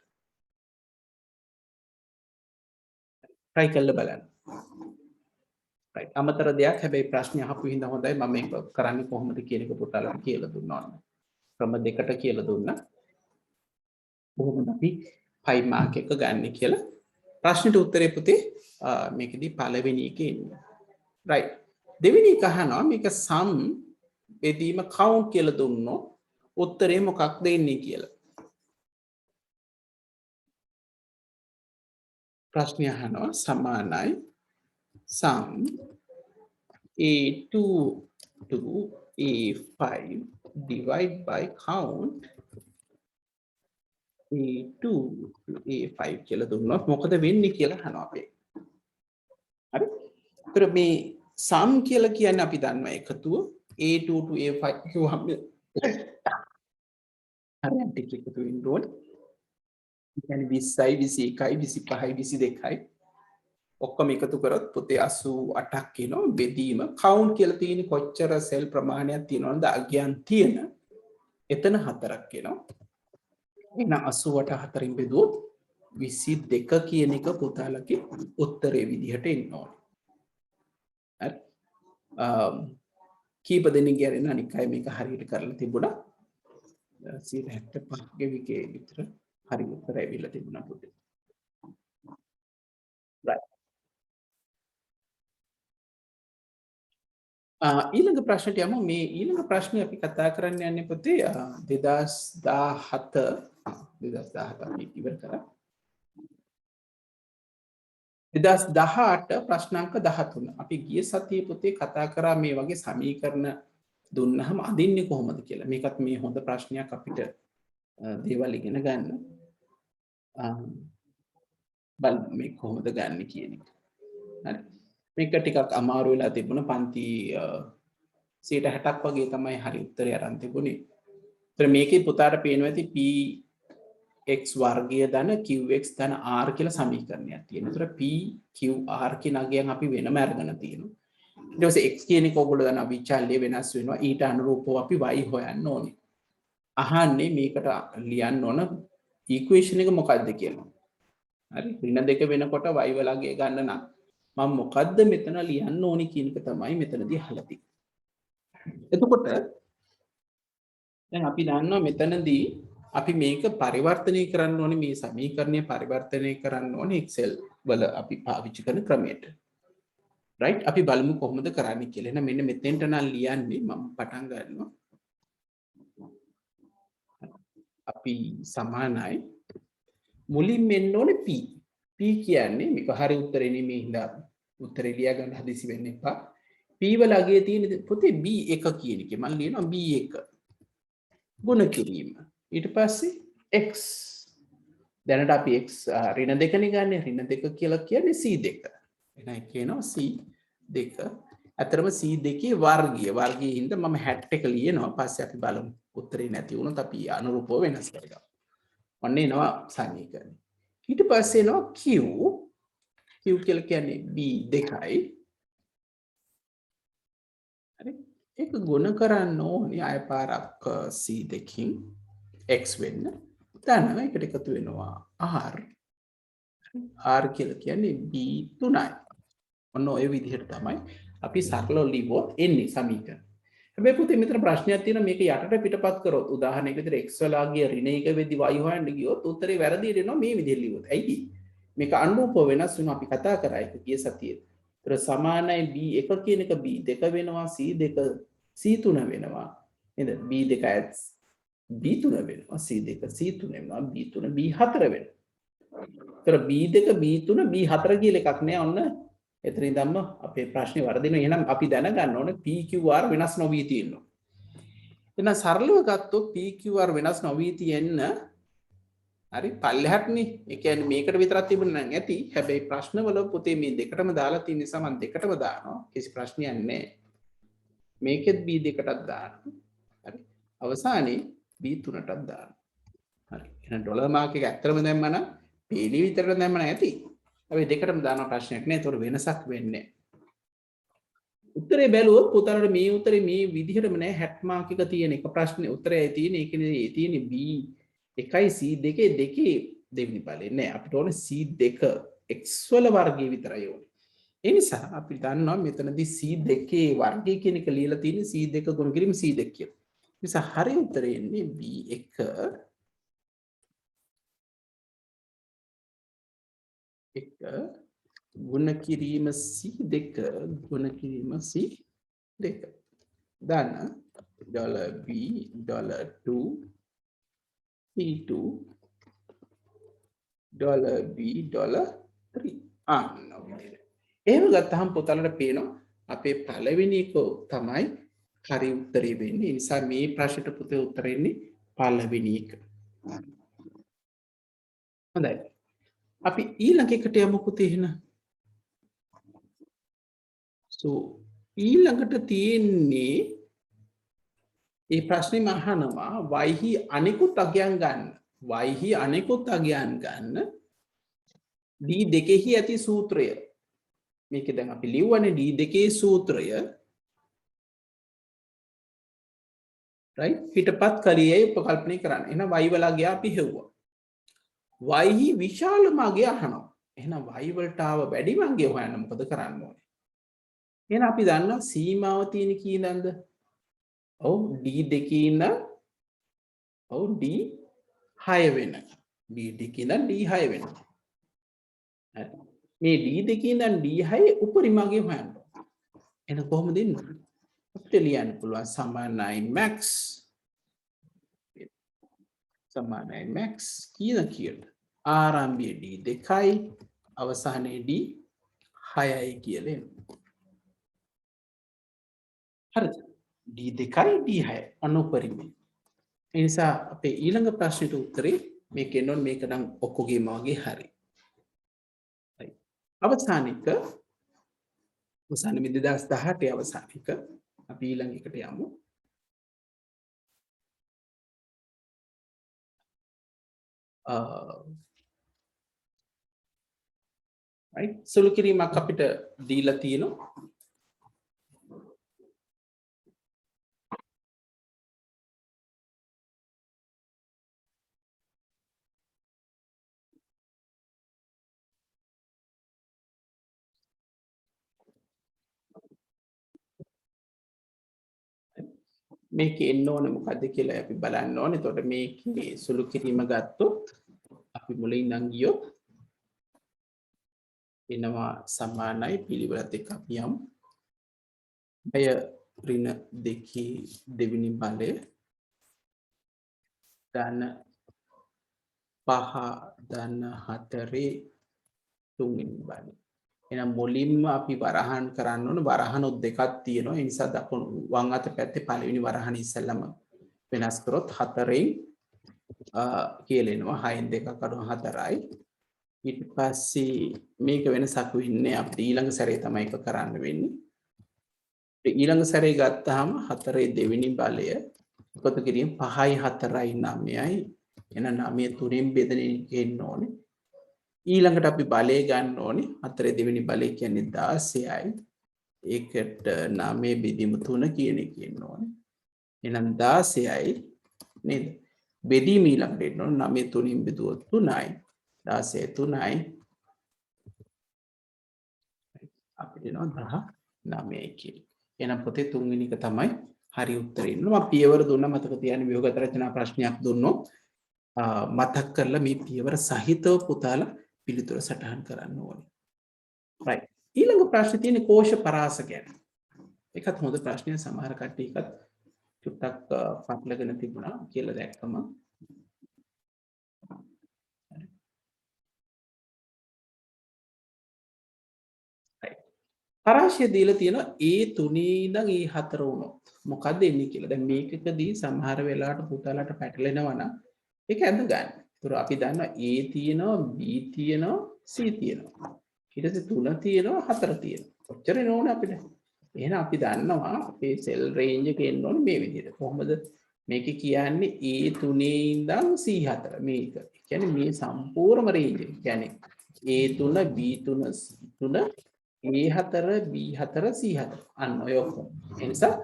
try කරලා බලන්න. right. අමතර දෙයක් හැබැයි ප්‍රශ්න අහපු හින්දා හොඳයි මම මේක කරන්නේ කොහොමද කියන එක පුතාලට කියලා දුන්නා. ක්‍රම දෙකට කියලා දුන්නා. කොහොමද අපි 5 මාක් එක ගන්න කියලා. ප්‍රශ්නෙට උත්තරේ පුතේ මේකෙදි පළවෙනි එකේ ඉන්නේ. right. දෙවෙනි එක අහනවා මේක sum බෙදීම count කියලා දුන්නොත් උත්තරේ මොකක්ද එන්නේ කියලා. ප්‍රශ්නය අහනවා සමානයි sum a2 to a5 divide by count a2 to a5 කියලා දුන්නොත් මොකද වෙන්නේ කියලා අහනවා අපි. හරි? ඒතර මේ sum කියලා කියන්නේ අපි දන්නවා එකතුව a2 to a5 කිව්වම හරියට ටික එකතු වෙන්න ඕනේ. කියන්නේ 20යි 21යි 25යි 22යි ඔක්කොම එකතු කරොත් පුතේ 88ක් එනවා. බෙදීම count කියලා තියෙන කොච්චර සෙල් ප්‍රමාණයක් තියෙනවද අගයන් තියෙන එතන 4ක් එනවා. එන 88 4න් බෙදුවොත් 22 කියන එක පුතාලගේ උත්තරේ විදිහට එන්න ඕනේ. හරි. කීප දෙනෙක් ගැන අනික අය මේක හරියට කරලා තිබුණා. 75 ගේ විතර හරි උත්තර ඇවිල්ලා තිබුණා පුතේ. right. ඊළඟ ප්‍රශ්නට යමු. මේ ඊළඟ ප්‍රශ්නේ අපි කතා කරන්න යන්නේ පුතේ 2017 අපි ඉවර කරා. 2018 ප්‍රශ්නාංක 13. අපි ගිය සතියේ පුතේ කතා කරා මේ වගේ සමීකරණ දුන්නහම අදින්නේ කොහොමද කියලා. මේකත් මේ හොඳ ප්‍රශ්නයක් අපිට දේවල් ඉගෙන ගන්න. බලමු මේ කොහොමද ගන්න කියන එක. හරි. මේක ටිකක් අමාරු වෙලා තිබුණා. පන්ති 60ක් වගේ තමයි හරි උත්තරය අරන් තිබුණේ. ඒතර මේකේ පුතාට පේනවා ඇති px වර්ගය ධන qx ධන r කියලා සමීකරණයක් තියෙනවා. ඒතර p q r කියන අගයන් අපි වෙනම අරගෙන තියෙනවා. ඊට පස්සේ x කියන එක ඔයගොල්ලෝ දන්නා විචල්‍ය වෙනස් වෙනවා. ඊට අනුරූපව අපි y හොයන්න ඕනේ. අහන්නේ මේකට ලියන්න ඕන ඉක්වේෂන් එක මොකක්ද කියලා. හරි. ඍණ දෙක වෙනකොට y වලගේ ගන්න නම් මම මොකද්ද මෙතන ලියන්න ඕනි කියන එක තමයි මෙතනදී අහලා තියෙන්නේ. එතකොට දැන් අපි දන්නවා මෙතනදී අපි මේක පරිවර්තනය කරන්න ඕනේ මේ සමීකරණය පරිවර්තනය කරන්න ඕනේ Excel වල අපි පාවිච්චි කරන ක්‍රමයට. right අපි බලමු කොහොමද කරන්නේ කියලා. එහෙනම් මෙන්න මෙතෙන්ට නම් ලියන්නේ මම පටන් ගන්නවා. අපි සමානයි මුලින් මෙන්න ඕනේ p. p කියන්නේ මේක හරි උත්තරේ නෙමෙයි හින්දා උත්තරේ ලියා ගන්න හදිසි වෙන්න එපා. p වල අගයේ තියෙන පුතේ b1 කියන එකේ මම ලියනවා b1 ගුණ කිරීම. ඊට පස්සේ x දැනට අපි x ඍණ දෙකනේ ගන්න. ඍණ දෙක කියලා කියන්නේ c2. එහෙනම් කියනවා c2. අතරම c2 වර්ගය. වර්ගයේ හින්දා මම hat එක ලියනවා. පස්සේ අපි බලමු උත්තරේ නැති වුණොත් අපි අනුරූපව වෙනස් කරගමු. ඔන්න එනවා සමීකරණය. ඊට පස්සේ එනවා q. q කියලා කියන්නේ b2යි. හරි. ඒක ගුණ කරන්න ඕනේ අය පාරක් c2කින් x වෙන්න. දැන් ඒකට එකතු වෙනවා r. r කියලා කියන්නේ b3යි. ඔන්න ඔය විදිහට තමයි අපි සරලව ලිව්වොත් එන්නේ සමීකරණ. හැබැයි පුතේ මෙතන ප්‍රශ්නයක් තියෙනවා මේක යටට පිටපත් කරොත් උදාහරණයකට විතර x වලාගේ ඍණ එක වෙද්දි y හොයන්න ගියොත් උත්තරේ වැරදියට එනවා මේ විදිහට ලිව්වොත්. ඇයි? මේක අනුරූපව වෙනස් වෙනවා අපි කතා කරා ඒක ගිය සතියේ. ඒතර සමානයි b1 කියන එක b2 වෙනවා c2 c3 වෙනවා. නේද? b2 b3 වෙනවා c2 c3 වෙනවා b3 b4 වෙනවා. ඒතර b2 b3 b4 කියලා එකක් නෑ ඔන්න එතන ඉඳන්ම අපේ ප්‍රශ්නේ වර්ධිනවා. එහෙනම් අපි දැනගන්න ඕනේ PQR වෙනස් නොවී තියෙනවා. එහෙනම් සරලව ගත්තොත් PQR වෙනස් නොවී තියෙන්න හරි පල්ලෙහාටනේ. ඒ කියන්නේ මේකට විතරක් තිබුණ නම් ඇති. හැබැයි ප්‍රශ්නවල පොතේ මේ දෙකටම දාලා තියෙන නිසා මම දෙකටම දානවා. කිසි ප්‍රශ්නයක් නැහැ. මේකෙත් B2ටත් දානවා. හරි. අවසානයේ B3ටත් දානවා. හරි. එහෙනම් ඩොලර් මාක් එක ඇත්තටම දැම්මම නම් පීලි විතරට දැම්මම ඇති. අපි දෙකටම දාන ප්‍රශ්නයක් නෑ. ඒතකොට වෙනසක් වෙන්නේ උත්තරේ බැලුවොත් පුතාලට මේ උත්තරේ මේ විදිහටම නෑ 60 මාක් එක තියෙන එක ප්‍රශ්නේ උත්තරයයි තියෙන්නේ ඒකනේ ඒ තියෙන්නේ B 1යි C 2 දෙකේ දෙවෙනි බලේ නෑ අපිට ඕනේ C2 x වල වර්ගය විතරයි ඕනේ. ඒ නිසා අපි දන්නවා මෙතනදී C2 වර්ගය කියන එක ලියලා තියෙන්නේ C2 ගුණ කිරීම C2 කියලා. නිසා හරි උත්තරේ එන්නේ B1 ගුණ කිරීම C2 ගුණ කිරීම C2 දාන්න $B $2 C2 $B $3 එහෙම ගත්තහම පුතාලට පේනවා අපේ පළවෙනි එක තමයි හරි උත්තරේ වෙන්නේ. ඒ නිසා මේ ප්‍රශ්නෙට පුතේ උත්තර එන්නේ පළවෙනි එක. හොඳයි. අපි ඊළඟ එකට යමු පුතේ එහෙනම්. so ඊළඟට තියෙන්නේ මේ ප්‍රශ්නේ අහනවා y අනිකුත් අගයන් ගන්න. y අනිකුත් අගයන් ගන්න d2 ඇති සූත්‍රය. මේක දැන් අපි ලියුවනේ d2 සූත්‍රය right පිටපත් කලියේ උපකල්පනය කරන්න. එහෙනම් y වල අගය අපි හෙව්වා. y විශාලම අගය අහනවා. එහෙනම් y වලට ආව වැඩිම අගය හොයන්න මොකද කරන්න ඕනේ? එහෙනම් අපි දන්නවා සීමාව තියෙන කීනන්ද? ඔව් d2 ඉඳන් ඔව් d6 වෙනකම්. d2 ඉඳන් d6 වෙනකම්. හරි. මේ d2 ඉඳන් d6 උපරිම අගය හොයන්න. එහෙනම් කොහොමද දෙන්නේ? අපිට ලියන්න පුළුවන් සමානයි max සමානයි max කියන ආරම්භයේ d2යි අවසානයේ d6යි කියලා එනවා. හරිද? d2යි d6යි අනුපරිමයි. ඒ නිසා අපේ ඊළඟ ප්‍රශ්නෙට උත්තරේ මේක එන්න මේක නම් ඔක්කොගේම වගේ හරි. හරි. අවසානික 2018 අවසානික අපි ඊළඟ එකට යමු. right සුළු කිරීමක් අපිට දීලා තියෙනවා. මේක එන්න ඕනේ මොකද්ද කියලා අපි බලන්න ඕනේ. එතකොට මේකේ සුළු කිරීම ගත්තොත් අපි මුලින් ඉඳන් ගියොත් එනවා සමානයි පිළිවෙලත් එක්ක අපි යමු. 6 ඍණ 2 දෙවෙනි බලය ධන 5 ධන 4 තුන්වෙනි බලය. එහෙනම් මුලින්ම අපි වරහන් කරන්න ඕන වරහනොත් දෙකක් තියෙනවා. ඒ නිසා දකුණු වම් අත පැත්තේ පළවෙනි වරහන ඉස්සෙල්ලම වෙනස් කරොත් 4න් කියලා එනවා 6න් 2ක් අඩු 4යි. ඊට පස්සේ මේක වෙනසක් වෙන්නේ අපිට ඊළඟ සැරේ තමයි ඒක කරන්න වෙන්නේ. ඊළඟ සැරේ ගත්තාම 4 දෙවෙනි බලය එකතු කිරීම 5යි 4යි 9යි. එහෙනම් 9 3න් බෙදෙන එක එන්න ඕනේ. ඊළඟට අපි බලය ගන්න ඕනේ 4 දෙවෙනි බලය කියන්නේ 16යි. ඒකට 9 බෙදීම 3 කියන එක එන්න ඕනේ. එහෙනම් 16යි නේද? බෙදීම ඊළඟට එන්න ඕනේ 9 3න් බෙදුවොත් 3යි. 16 3යි. අපිට එනවා 19යි කියලා. එහෙනම් පොතේ තුන්වෙනි එක තමයි හරි උත්තරේ. මම පියවර දුන්නා මතක තියාගන්න ව්‍යුහගත රචනා ප්‍රශ්නයක් දුන්නොත් මතක් කරලා මේ පියවර සහිතව පුතාලා පිළිතුර සටහන් කරන්න ඕනේ. right. ඊළඟ ප්‍රශ්නේ තියෙන්නේ කෝෂ පරාස ගැන. ඒකත් හොඳ ප්‍රශ්නයක් සමහර කට්ටිය එකත් චුට්ටක් පටලගෙන තිබුණා කියලා දැක්කම. right. පරාශය දීලා තියෙනවා A3 ඉඳන් A4 වුණොත් මොකද්ද එන්නේ කියලා. දැන් මේකකදී සමහර වෙලාවට පුතාලට පැටලෙනවා නම් ඒක ඇඳ ගන්න. ඒතර අපි දන්නවා A තියෙනවා B තියෙනවා C තියෙනවා. ඊට පස්සේ 3 තියෙනවා 4 තියෙනවා. ඔච්චර නෝනේ අපිට. එහෙනම් අපි දන්නවා අපේ සෙල් රේන්ජ් එක එන්න ඕනේ මේ විදිහට. කොහොමද මේක කියන්නේ A3 ඉඳන් C4 මේක. ඒ කියන්නේ මේ සම්පූර්ණ රේන්ජ් එක. කියන්නේ A3 B3 C3 A4 B4 C4 අන්න ඔය ඔක්කොම. ඒ නිසා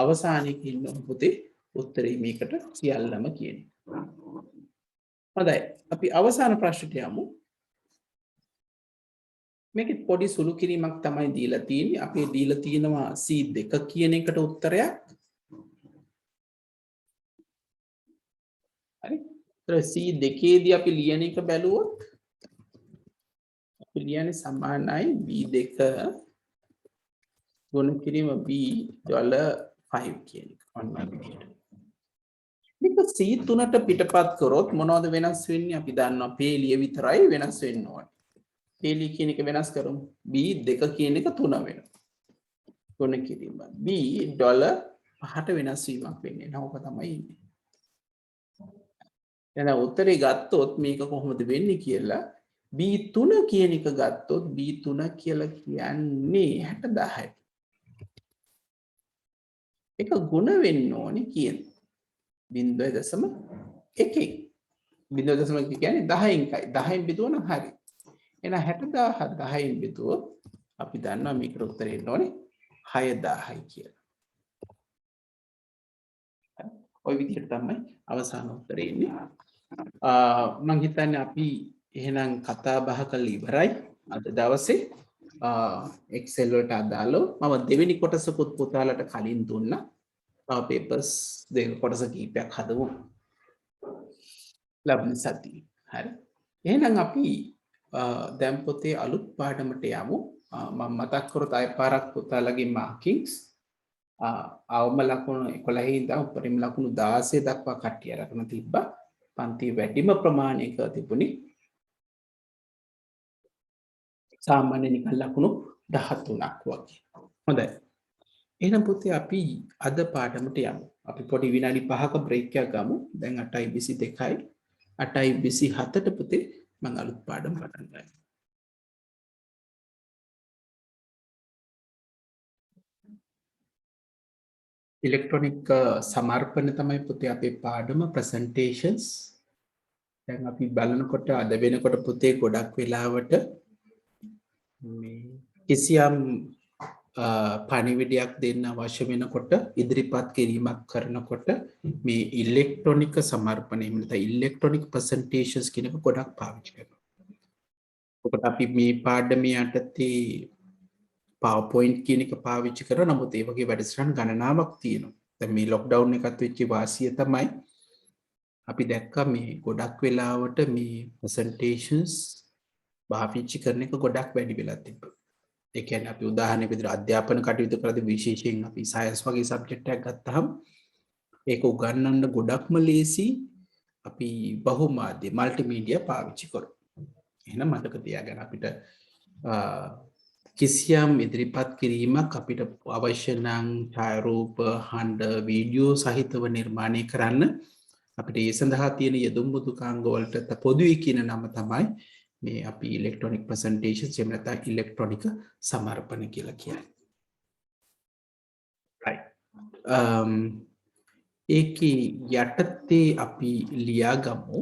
අවසානයේ ඉන්න පුතේ උත්තරේ මේකට සියල්ලම කියන්නේ. හොඳයි. අපි අවසාන ප්‍රශ්නට යමු. මේකෙත් පොඩි සුළු කිරීමක් තමයි දීලා තියෙන්නේ. අපි දීලා තියෙනවා C2 කියන එකට උත්තරයක්. හරි. ඒතර C2 දී අපි ලියන එක බැලුවොත් අපි ලියන්නේ සමානයි B2 ගුණ කිරීම B$5 කියන එක. ඔන්න ඔය විදිහට. මේක C3ට පිටපත් කරොත් මොනවද වෙනස් වෙන්නේ? අපි දන්නවා පේලිය විතරයි වෙනස් වෙන්න ඕනේ. පේලිය කියන එක වෙනස් කරමු. B2 කියන එක 3 වෙනවා. ගුණ කිරීම. B$5ට වෙනස් වීමක් වෙන්නේ නැහැ. ඕක තමයි ඉන්නේ. එහෙනම් උත්තරේ ගත්තොත් මේක කොහොමද වෙන්නේ කියලා B3 කියන එක ගත්තොත් B3 කියලා කියන්නේ 60,000යි. ඒක ගුණ වෙන්න ඕනේ කියන 0.1. 0.1 කියන්නේ 10න් එකයි. 10න් බෙදුවා නම් හරි. එහෙනම් 60,000 10න් බෙදුවොත් අපි දන්නවා මේකට උත්තරේ එන්න ඕනේ 6,000යි කියලා. ওই විදිහට තමයි අවසාන උත්තරේ එන්නේ. මම හිතන්නේ අපි එහෙනම් කතා බහ කරලා ඉවරයි අද දවසේ. Excel වලට අදාළව මම දෙවෙනි කොටසකුත් පුතාලට කලින් දුන්නා. papers දෙක කොටස කීපයක් හදමු. ලබන සතියේ. හරි. එහෙනම් අපි දැන් පොතේ අලුත් පාඩමට යමු. මම මතක් කරොත් ආයෙ පාරක් පුතාලගේ මාකින්ග්ස් අවම ලකුණු 11 ඉඳන් උපරිම ලකුණු 16 දක්වා කට්ටිය අරගෙන තිබ්බා. පන්ති වැඩිම ප්‍රමාණයක තිබුණේ සාමාන්‍ය නිකන් ලකුණු 13ක් වගේ. හොඳයි. එහෙනම් පුතේ අපි අද පාඩමට යමු. අපි පොඩි විනාඩි 5ක බ්‍රේක් එකක් ගමු. දැන් 8:22යි. 8:27ට පුතේ මම අලුත් පාඩම පටන් ගන්නවා. ඉලෙක්ට්‍රොනික සමර්පණ තමයි පුතේ අපේ පාඩම ප්‍රසන්ටේෂන්ස්. දැන් අපි බලනකොට අද වෙනකොට පුතේ ගොඩක් වෙලාවට මේ කිසියම් පණිවිඩයක් දෙන්න අවශ්‍ය වෙනකොට ඉදිරිපත් කිරීමක් කරනකොට මේ ඉලෙක්ට්‍රොනික සමර්පණය එහෙම නැත්නම් ඉලෙක්ට්‍රොනික ප්‍රසන්ටේෂන්ස් කියන එක ගොඩක් පාවිච්චි කරනවා. ඔකට අපි මේ පාඩමේ යටතේ PowerPoint කියන එක පාවිච්චි කරනවා. නමුත් ඒ වගේ වැඩසටහන් ගණනාවක් තියෙනවා. දැන් මේ ලොක්ඩවුන් එකත් වෙච්ච වාසිය තමයි අපි දැක්කා මේ ගොඩක් වෙලාවට මේ ප්‍රසන්ටේෂන්ස් පාවිච්චි කරන එක ගොඩක් වැඩි වෙලා තිබ්බා. ඒ කියන්නේ අපි උදාහරණයක් විදිහට අධ්‍යාපන කටයුතු කරද්දී විශේෂයෙන් අපි සයන්ස් වගේ සබ්ජෙක්ට් එකක් ගත්තාම ඒක උගන්වන්න ගොඩක්ම ලේසි අපි බහුමාධ්‍ය මල්ටිමීඩියා පාවිච්චි කරොත්. එහෙනම් මතක තියාගන්න අපිට කිසියම් ඉදිරිපත් කිරීමක් අපිට අවශ්‍ය නම් ඡායාරූප, හඬ, වීඩියෝ සහිතව නිර්මාණය කරන්න අපිට ඒ සඳහා තියෙන යෙදුම් බුදුකාංග වලට පොදුයි කියන නම තමයි මේ අපි ඉලෙක්ට්‍රොනික ප්‍රසන්ටේෂන්ස් එහෙම නැත්නම් ඉලෙක්ට්‍රොනික සමර්පණ කියලා කියන්නේ. right. ඒකේ යටතේ අපි ලියාගමු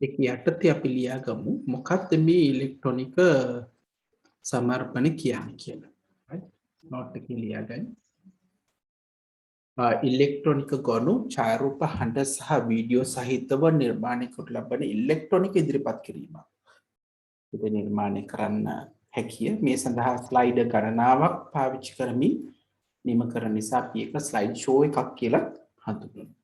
ඒකේ යටතේ අපි ලියාගමු මොකක්ද මේ ඉලෙක්ට්‍රොනික සමර්පණ කියන්නේ කියලා. right. note එකේ ලියාගන්න. ඉලෙක්ට්‍රොනික ගොනු ඡායාරූප හඬ සහ වීඩියෝ සහිතව නිර්මාණය කොට ලබන ඉලෙක්ට්‍රොනික ඉදිරිපත් කිරීම. ඒක නිර්මාණය කරන්න හැකිය. මේ සඳහා ස්ලයිඩ් ගණනාවක් පාවිච්චි කරමින් නිම කරන නිසා අපි ඒක ස්ලයිඩ් ෂෝ එකක් කියලා හඳුන්වනවා.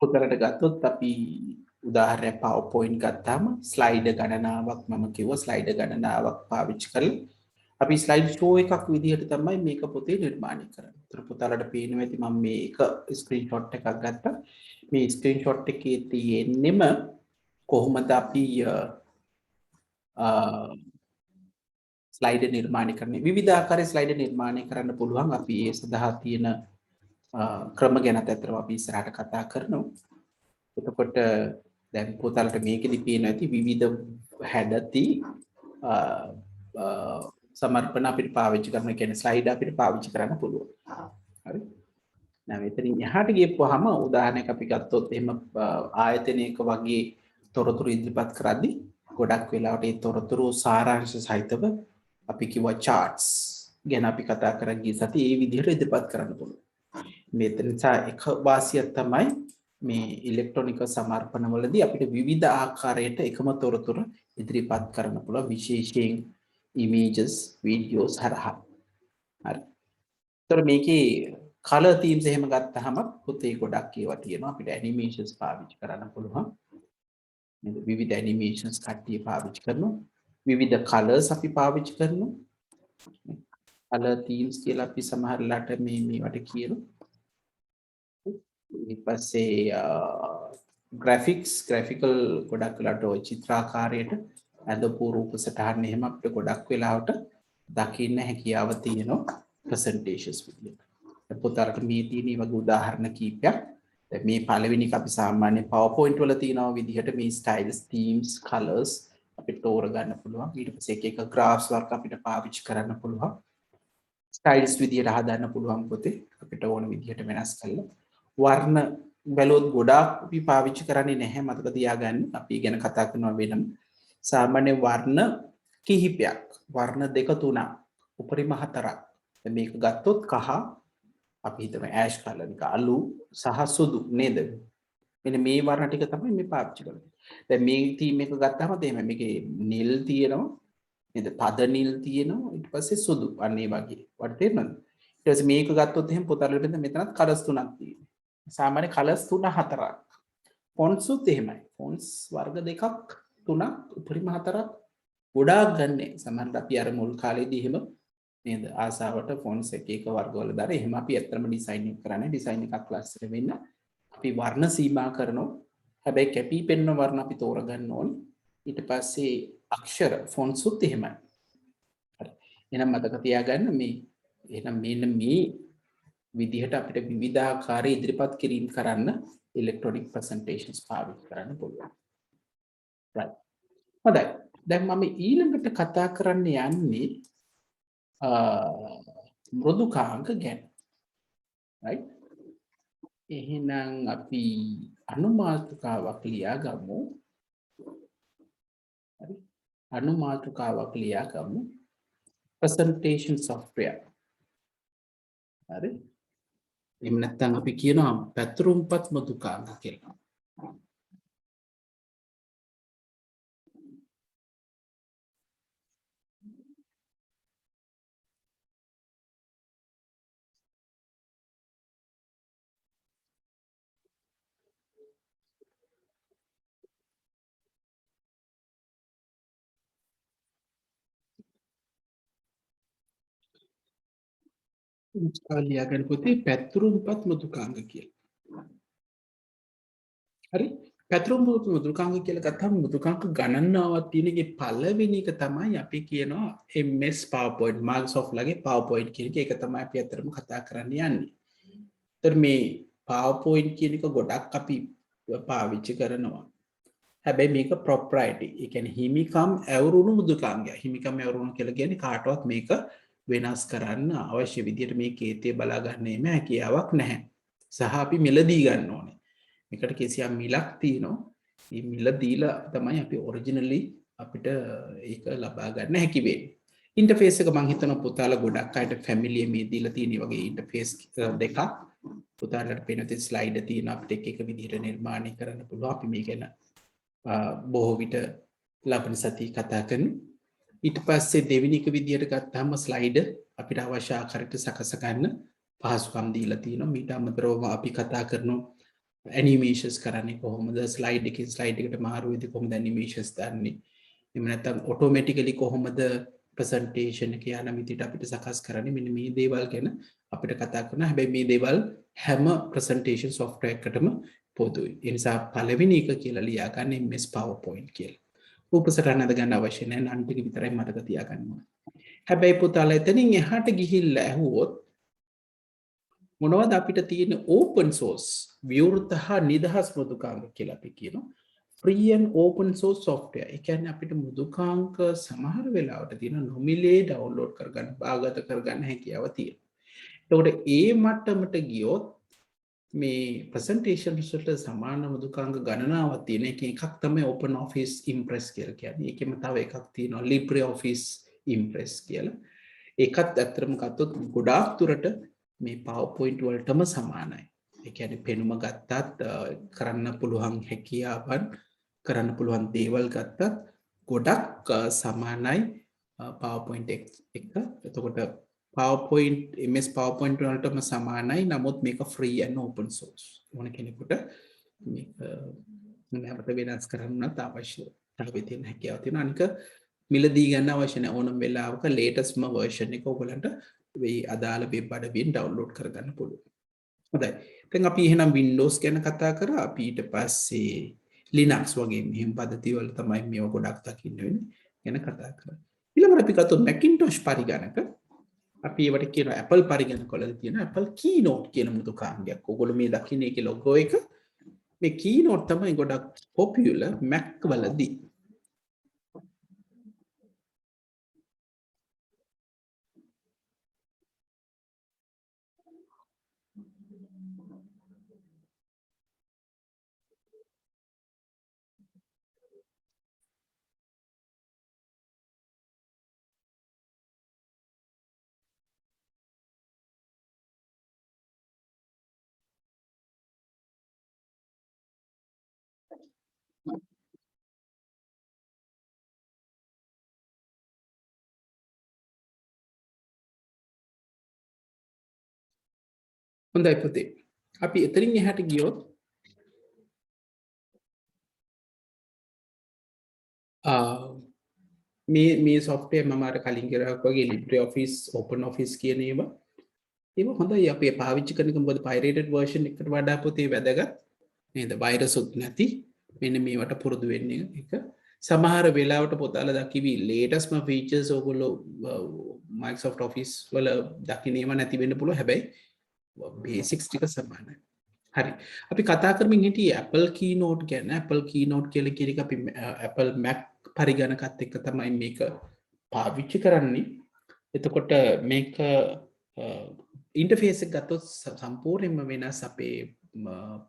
පොතරට ගත්තොත් අපි උදාහරණයක් PowerPoint ගත්තාම ස්ලයිඩ් ගණනාවක් මම කිව්වා ස්ලයිඩ් ගණනාවක් පාවිච්චි කරලා අපි ස්ලයිඩ් ෂෝ එකක් විදිහට තමයි මේක පොතේ නිර්මාණය කරන්නේ. ඒතර පුතාලට පේනවා ඇති මම මේක ස්ක්‍රීන්ෂොට් එකක් ගත්තා. මේ ස්ක්‍රීන්ෂොට් එකේ තියෙන්නෙම කොහොමද අපි ස්ලයිඩ් නිර්මාණය කරන්නේ. විවිධ ආකාරයේ ස්ලයිඩ් නිර්මාණය කරන්න පුළුවන්. අපි ඒ සඳහා තියෙන ක්‍රම ගැන අතරම අපි ඉස්සරහට කතා කරනවා. එතකොට දැන් පුතාලට මේකෙදි පේනවා ඇති විවිධ හැඩති සමර්පණ අපිට පාවිච්චි කරන කියන්නේ ස්ලයිඩ් අපිට පාවිච්චි කරන්න පුළුවන්. හරි. දැන් මෙතනින් එහාට ගියපුවාම උදාහරණයක් අපි ගත්තොත් එහෙම ආයතනයක වගේ තොරතුරු ඉදිරිපත් කරද්දී ගොඩක් වෙලාවට ඒ තොරතුරු සාරාංශ සහිතව අපි කිව්වා charts ගැන අපි කතා කරන් ගිය සතියේ ඒ විදිහට ඉදිරිපත් කරන්න පුළුවන්. මෙතන නිසා එක වාසියක් තමයි මේ ඉලෙක්ට්‍රොනික සමර්පණවලදී අපිට විවිධ ආකාරයට එකම තොරතුරු ඉදිරිපත් කරන්න පුළුවන් විශේෂයෙන් images videos හරහා. හරි. ඒතර මේකේ color themes එහෙම ගත්තාම පොතේ ගොඩක් ඒවා තියෙනවා අපිට animations පාවිච්චි කරන්න පුළුවන්. නේද? විවිධ animations කට්ටිය පාවිච්චි කරනවා. විවිධ colors අපි පාවිච්චි කරනවා. color themes කියලා අපි සමහරලාට මේවට කියනවා. ඊට පස්සේ graphical ගොඩක් වෙලාවට ওই චිත්‍රාකාරයට අදපු රූප සටහන් එහෙම අපිට ගොඩක් වෙලාවට දකින්න හැකියාව තියෙනවා presentations විදියට. පොතකට මේ තියෙන මේ වගේ උදාහරණ කීපයක්. දැන් මේ පළවෙනි එක අපි සාමාන්‍ය PowerPoint වල තියෙනවා විදිහට මේ styles, themes, colors අපිට තෝරගන්න පුළුවන්. ඊට පස්සේ එක එක graphs වර්ග අපිට පාවිච්චි කරන්න පුළුවන්. styles විදියට හදන්න පුළුවන් පොතේ අපිට ඕන විදිහට වෙනස් කරලා. වර්ණ බැලුවොත් ගොඩාක් අපි පාවිච්චි කරන්නේ නැහැ මතක තියාගන්න. අපි ගැන කතා කරනවා වෙනම. සාමාන්‍ය වර්ණ කිහිපයක්, වර්ණ දෙක තුනක්, උපරිම හතරක්. දැන් මේක ගත්තොත් කහ අපි හිතමු ඇෂ් කලර් එක අලු සහ සුදු නේද? මෙන්න මේ වර්ණ ටික තමයි මේ පාවිච්චි කරන්නේ. දැන් මේ තීම් එක ගත්තාම තේම මේකේ නිල් තියෙනවා නේද? පද නිල් තියෙනවා ඊට පස්සේ සුදු අන්න ඒ වගේ. වට තේරෙනවද? ඊට පස්සේ මේක ගත්තොත් එහෙනම් පොතවල මෙතනත් කලර්ස් තුනක් තියෙනවා. සාමාන්‍ය කලර්ස් 3-4ක්. ෆොන්ට්ස් උත් එහෙමයි. ෆොන්ට්ස් වර්ග දෙකක් තුනක් උපරිම හතරක් ගොඩාක් ගන්න. සමහරවිට අපි අර මුල් කාලේදී එහෙම නේද ආසාවට ෆොන්ට්ස් එක එක වර්ගවල දාලා එහෙම අපි ඇත්තටම ඩිසයින් එක කරන්නේ ඩිසයින් එකක් ලස්සන වෙන්න අපි වර්ණ සීමා කරනවා. හැබැයි කැපී පෙනෙන වර්ණ අපි තෝරගන්න ඕනේ. ඊට පස්සේ අක්ෂර ෆොන්ට්ස් උත් එහෙමයි. හරි. එහෙනම් මතක තියාගන්න මේ එහෙනම් මෙන්න මේ විදිහට අපිට විවිධාකාරී ඉදිරිපත් කිරීම කරන්න ඉලෙක්ට්‍රොනික ප්‍රසන්ටේෂන්ස් පාවිච්චි කරන්න පුළුවන්. right. හොඳයි. දැන් මම ඊළඟට කතා කරන්න යන්නේ මෘදුකාංක ගැන. right. එහෙනම් අපි අනුමාතෘකාවක් ලියා ගමු. හරි. අනුමාතෘකාවක් ලියා ගමු. presentation software. හරි. එහෙම නැත්නම් අපි කියනවා පැතුරුම්පත් මෘදුකාංක කියලා. ලියාගන්න පොතේ පැතුරුම්පත් මෘදුකාංග කියලා. හරි. පැතුරුම්පත් මෘදුකාංග කියලා ගත්තාම මෘදුකාංග ගණනාවක් තියෙන එකේ පළවෙනි එක තමයි අපි කියනවා MS PowerPoint Microsoft ලගේ PowerPoint කියන එක. ඒක තමයි අපි අතරම කතා කරන්න යන්නේ. ඒතර මේ PowerPoint කියන එක ගොඩක් අපි පාවිච්චි කරනවා. හැබැයි මේක proprietary. ඒ කියන්නේ හිමිකම් ඇවුරුණු මෘදුකාංගය. හිමිකම් ඇවුරුණු කියලා කියන්නේ කාටවත් මේක වෙනස් කරන්න අවශ්‍ය විදියට මේ කේතය බලා ගන්න හැකියාවක් නැහැ. සහ අපි මිලදී ගන්න ඕනේ. මේකට කිසියම් මිලක් තියෙනවා. මේ මිල දීලා තමයි අපි ඔරිජිනලි අපිට ඒක ලබා ගන්න හැකි වෙන්නේ. ඉන්ටර්ෆේස් එක මම හිතනවා පුතාලා ගොඩක් අයට ෆැමිලිය මේ දීලා තියෙන වගේ ඉන්ටර්ෆේස් දෙකක් පුතාලට පේන තේ ස්ලයිඩ් තියෙන අපිට එක විදිහට නිර්මාණය කරන්න පුළුවන් අපි මේ ගැන බොහෝ විට ලබන සතියේ කතා කරමු ඊට පස්සේ දෙවෙනි එක විදිහට ගත්තාම ස්ලයිඩ් අපිට අවශ්‍ය ආකාරයට සකස ගන්න පහසුකම් දීලා තියෙනවා මීට අමතරව අපි කතා කරනවා ඇනිමේෂන්ස් කරන්නේ කොහොමද ස්ලයිඩ් එකකින් ස්ලයිඩ් එකට මාරු වෙද්දී කොහොමද ඇනිමේෂන්ස් දාන්නේ එහෙම නැත්නම් ඔටෝමැටිකලි කොහොමද ප්‍රසන්ටේෂන් එක යන විදිහට අපිට සකස් කරන්නේ මෙන්න මේ දේවල් ගැන අපිට කතා කරනවා හැබැයි මේ දේවල් හැම ප්‍රසන්ටේෂන් software එකකටම පොදුයි ඒ නිසා පළවෙනි එක කියලා ලියා ගන්න MS PowerPoint කියලා උපසටහන අද ගන්න අවශ්‍ය නැහැ නම් ටික විතරයි මතක තියාගන්න ඕනේ හැබැයි පුතාලා එතනින් එහාට ගිහිල්ලා ඇහුවොත් මොනවද අපිට තියෙන open source විවෘත හා නිදහස් මෘදුකාංග කියලා අපි කියනවා free and open source software ඒ කියන්නේ අපිට මෘදුකාංග සමහර වෙලාවට තියෙන නොමිලේ ඩවුන්ලෝඩ් කරගන්න බාගත කරගන්න හැකියාව තියෙනවා. එතකොට ඒ මට්ටමට ගියොත් මේ presentations වලට සමාන මෘදුකාංග ගණනාවක් තියෙන එකක් තමයි OpenOffice Impress කියලා කියන්නේ. ඒකෙම තව එකක් තියෙනවා LibreOffice Impress කියලා. ඒකත් ඇත්තටම ගත්තොත් ගොඩාක් දුරට මේ PowerPoint වලටම සමානයි. ඒ කියන්නේ පෙනුම ගත්තත් කරන්න පුළුවන් හැකියාවන් කරන්න පුළුවන් දේවල් ගත්තත් ගොඩක් සමානයි PowerPoint එක. එතකොට PowerPoint MS PowerPoint වලටම සමානයි. නමුත් මේක free and open source. ඕන කෙනෙකුට මේක නැවත වෙනස් කරන්නත් අවශ්‍යතාවය තියෙන හැකියාව තියෙනවා. අනික මිලදී ගන්න අවශ්‍ය නැහැ. ඕනම වෙලාවක latestම version එක ඔයගලන්ට මේ අදාළ වෙබ් අඩවියෙන් download කරගන්න පුළුවන්. හොඳයි. දැන් අපි එහෙනම් Windows ගැන කතා කරා. අපි ඊට පස්සේ Linux වගේ මෙහෙම පද්ධති වල තමයි මේව ගොඩක් දකින්න වෙන්නේ. ගැන කතා කරා. ඊළඟට අපි ගත්තොත් Macintosh පරිගණක අපි ඒවට කියන Apple පරිගණක වල තියෙන Apple Keynote කියන මෘදුකාංගයක්. ඔයගොල්ලෝ මේ දකින්න ඒකේ logo එක මේ Keynote තමයි ගොඩක් popular Mac වලදී. හොඳයි පුතේ. අපි එතනින් එහාට ගියොත් මේ software මම අර කලින් කරා වගේ LibreOffice OpenOffice කියන ඒවා ඒක හොඳයි අපි පාවිච්චි කරනක මොකද pirated version එකට වඩා පුතේ වැදගත් නේද virus උත් නැති මෙන්න මේවට පුරුදු වෙන්න එක සමහර වෙලාවට පුතාලා දකිවි latestම features ඕගොල්ලෝ Microsoft Office වල දකින්නේම නැති වෙන්න පුළුවන් හැබැයි basics ටික සමානයි. හරි. අපි කතා කරමින් හිටියේ Apple Keynote ගැන. Apple Keynote කියලා කියන එක අපි Apple Mac පරිගණකත් එක්ක තමයි මේක පාවිච්චි කරන්නේ. එතකොට මේක ඉන්ටර්ෆේස් එක ගත්තොත් සම්පූර්ණයෙන්ම වෙනස් අපේ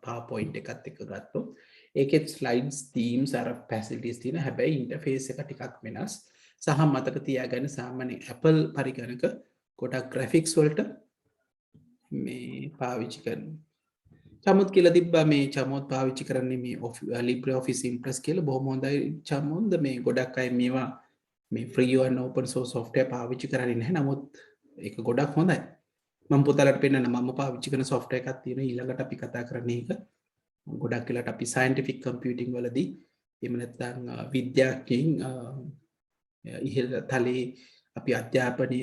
PowerPoint එකත් එක්ක ගත්තොත්. ඒකෙත් slides, themes අර facilities තියෙන හැබැයි ඉන්ටර්ෆේස් එක ටිකක් වෙනස්. සහ මතක තියාගන්න සාමාන්‍ය Apple පරිගණක ගොඩක් graphics වලට මේ පාවිච්චි කරනවා. චමුත් කියලා තිබ්බා මේ චමුත් පාවිච්චි කරන්නේ මේ LibreOffice Impress කියලා බොහොම හොඳයි චමුත් මේ ගොඩක් අය මේවා මේ free and open source software පාවිච්චි කරන්නේ නැහැ නමුත් ඒක ගොඩක් හොඳයි. මම පුතාලට පෙන්නන්න මම පාවිච්චි කරන software එකක් තියෙනවා ඊළඟට අපි කතා කරන්නේ ඒක. ගොඩක් වෙලාවට අපි scientific computing වලදී එහෙම නැත්නම් විද්‍යාඥයින් ඉහළ තලයේ අපි අධ්‍යාපනය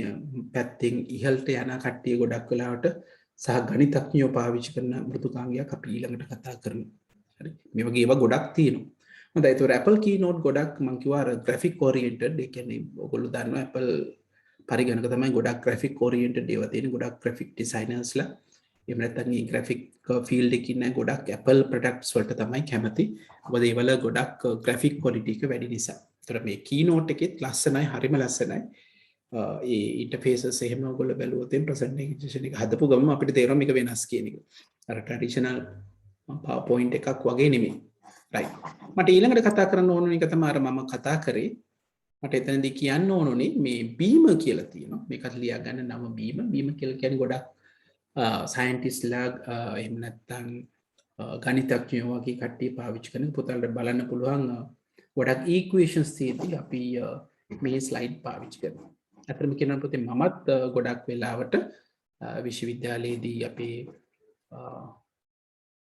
පැත්තෙන් ඉහළට යන කට්ටිය ගොඩක් වෙලාවට සහ ගණිතඥයෝ පාවිච්චි කරන මෘදුකාංගයක් අපි ඊළඟට කතා කරමු. හරි. මේ වගේ ඒවා ගොඩක් තියෙනවා. හොඳයි. ඒතකොට Apple Keynote ගොඩක් මම කිව්වා අර graphic oriented. ඒ කියන්නේ ඔයගොල්ලෝ දන්නවා Apple පරිගණක තමයි ගොඩක් graphic oriented ඒවා තියෙන ගොඩක් graphic designersලා. එහෙම නැත්නම් මේ graphic field එකේ ඉන්න ගොඩක් Apple products වලට තමයි කැමති. මොකද ඒවල ගොඩක් graphic quality එක වැඩි නිසා. ඒතර මේ Keynote එකෙත් ලස්සනයි, හරිම ලස්සනයි. ඒ ඉන්ටර්ෆේසස් එහෙම ඔයගොල්ලෝ බැලුවොත් ප්‍රසන්ටේෂන් එක හදපු ගමන් අපිට තේරෙනවා මේක වෙනස් කියන එක. අර ට්‍රැඩිෂනල් PowerPoint එකක් වගේ නෙමෙයි. right. මට ඊළඟට කතා කරන්න ඕන එක තමයි අර මම කතා කරේ. මට එතනදී කියන්න ඕනුනේ මේ බීම කියලා තියෙනවා. මේකත් ලියා ගන්න නම බීම. බීම කියලා කියන්නේ ගොඩක් සයන්ටිස්ට්ලා එහෙම නැත්නම් ගණිතඥයෝ වගේ කට්ටිය පාවිච්චි කරන පුතාලට බලන්න පුළුවන් ගොඩක් ඉක්වේෂන්ස් තියෙද්දි අපි මේ ස්ලයිඩ් පාවිච්චි කරනවා. අතරම කියනවා පුතේ මමත් ගොඩක් වෙලාවට විශ්වවිද්‍යාලයේදී අපේ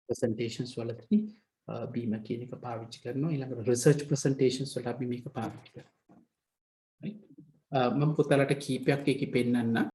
presentations වලදී බීම කියන එක පාවිච්චි කරනවා. ඊළඟට රිසර්ච් presentations වලට අපි මේක පාවිච්චි කරනවා. මම පුතාලට කීපයක් ඒකේ පෙන්නන්න.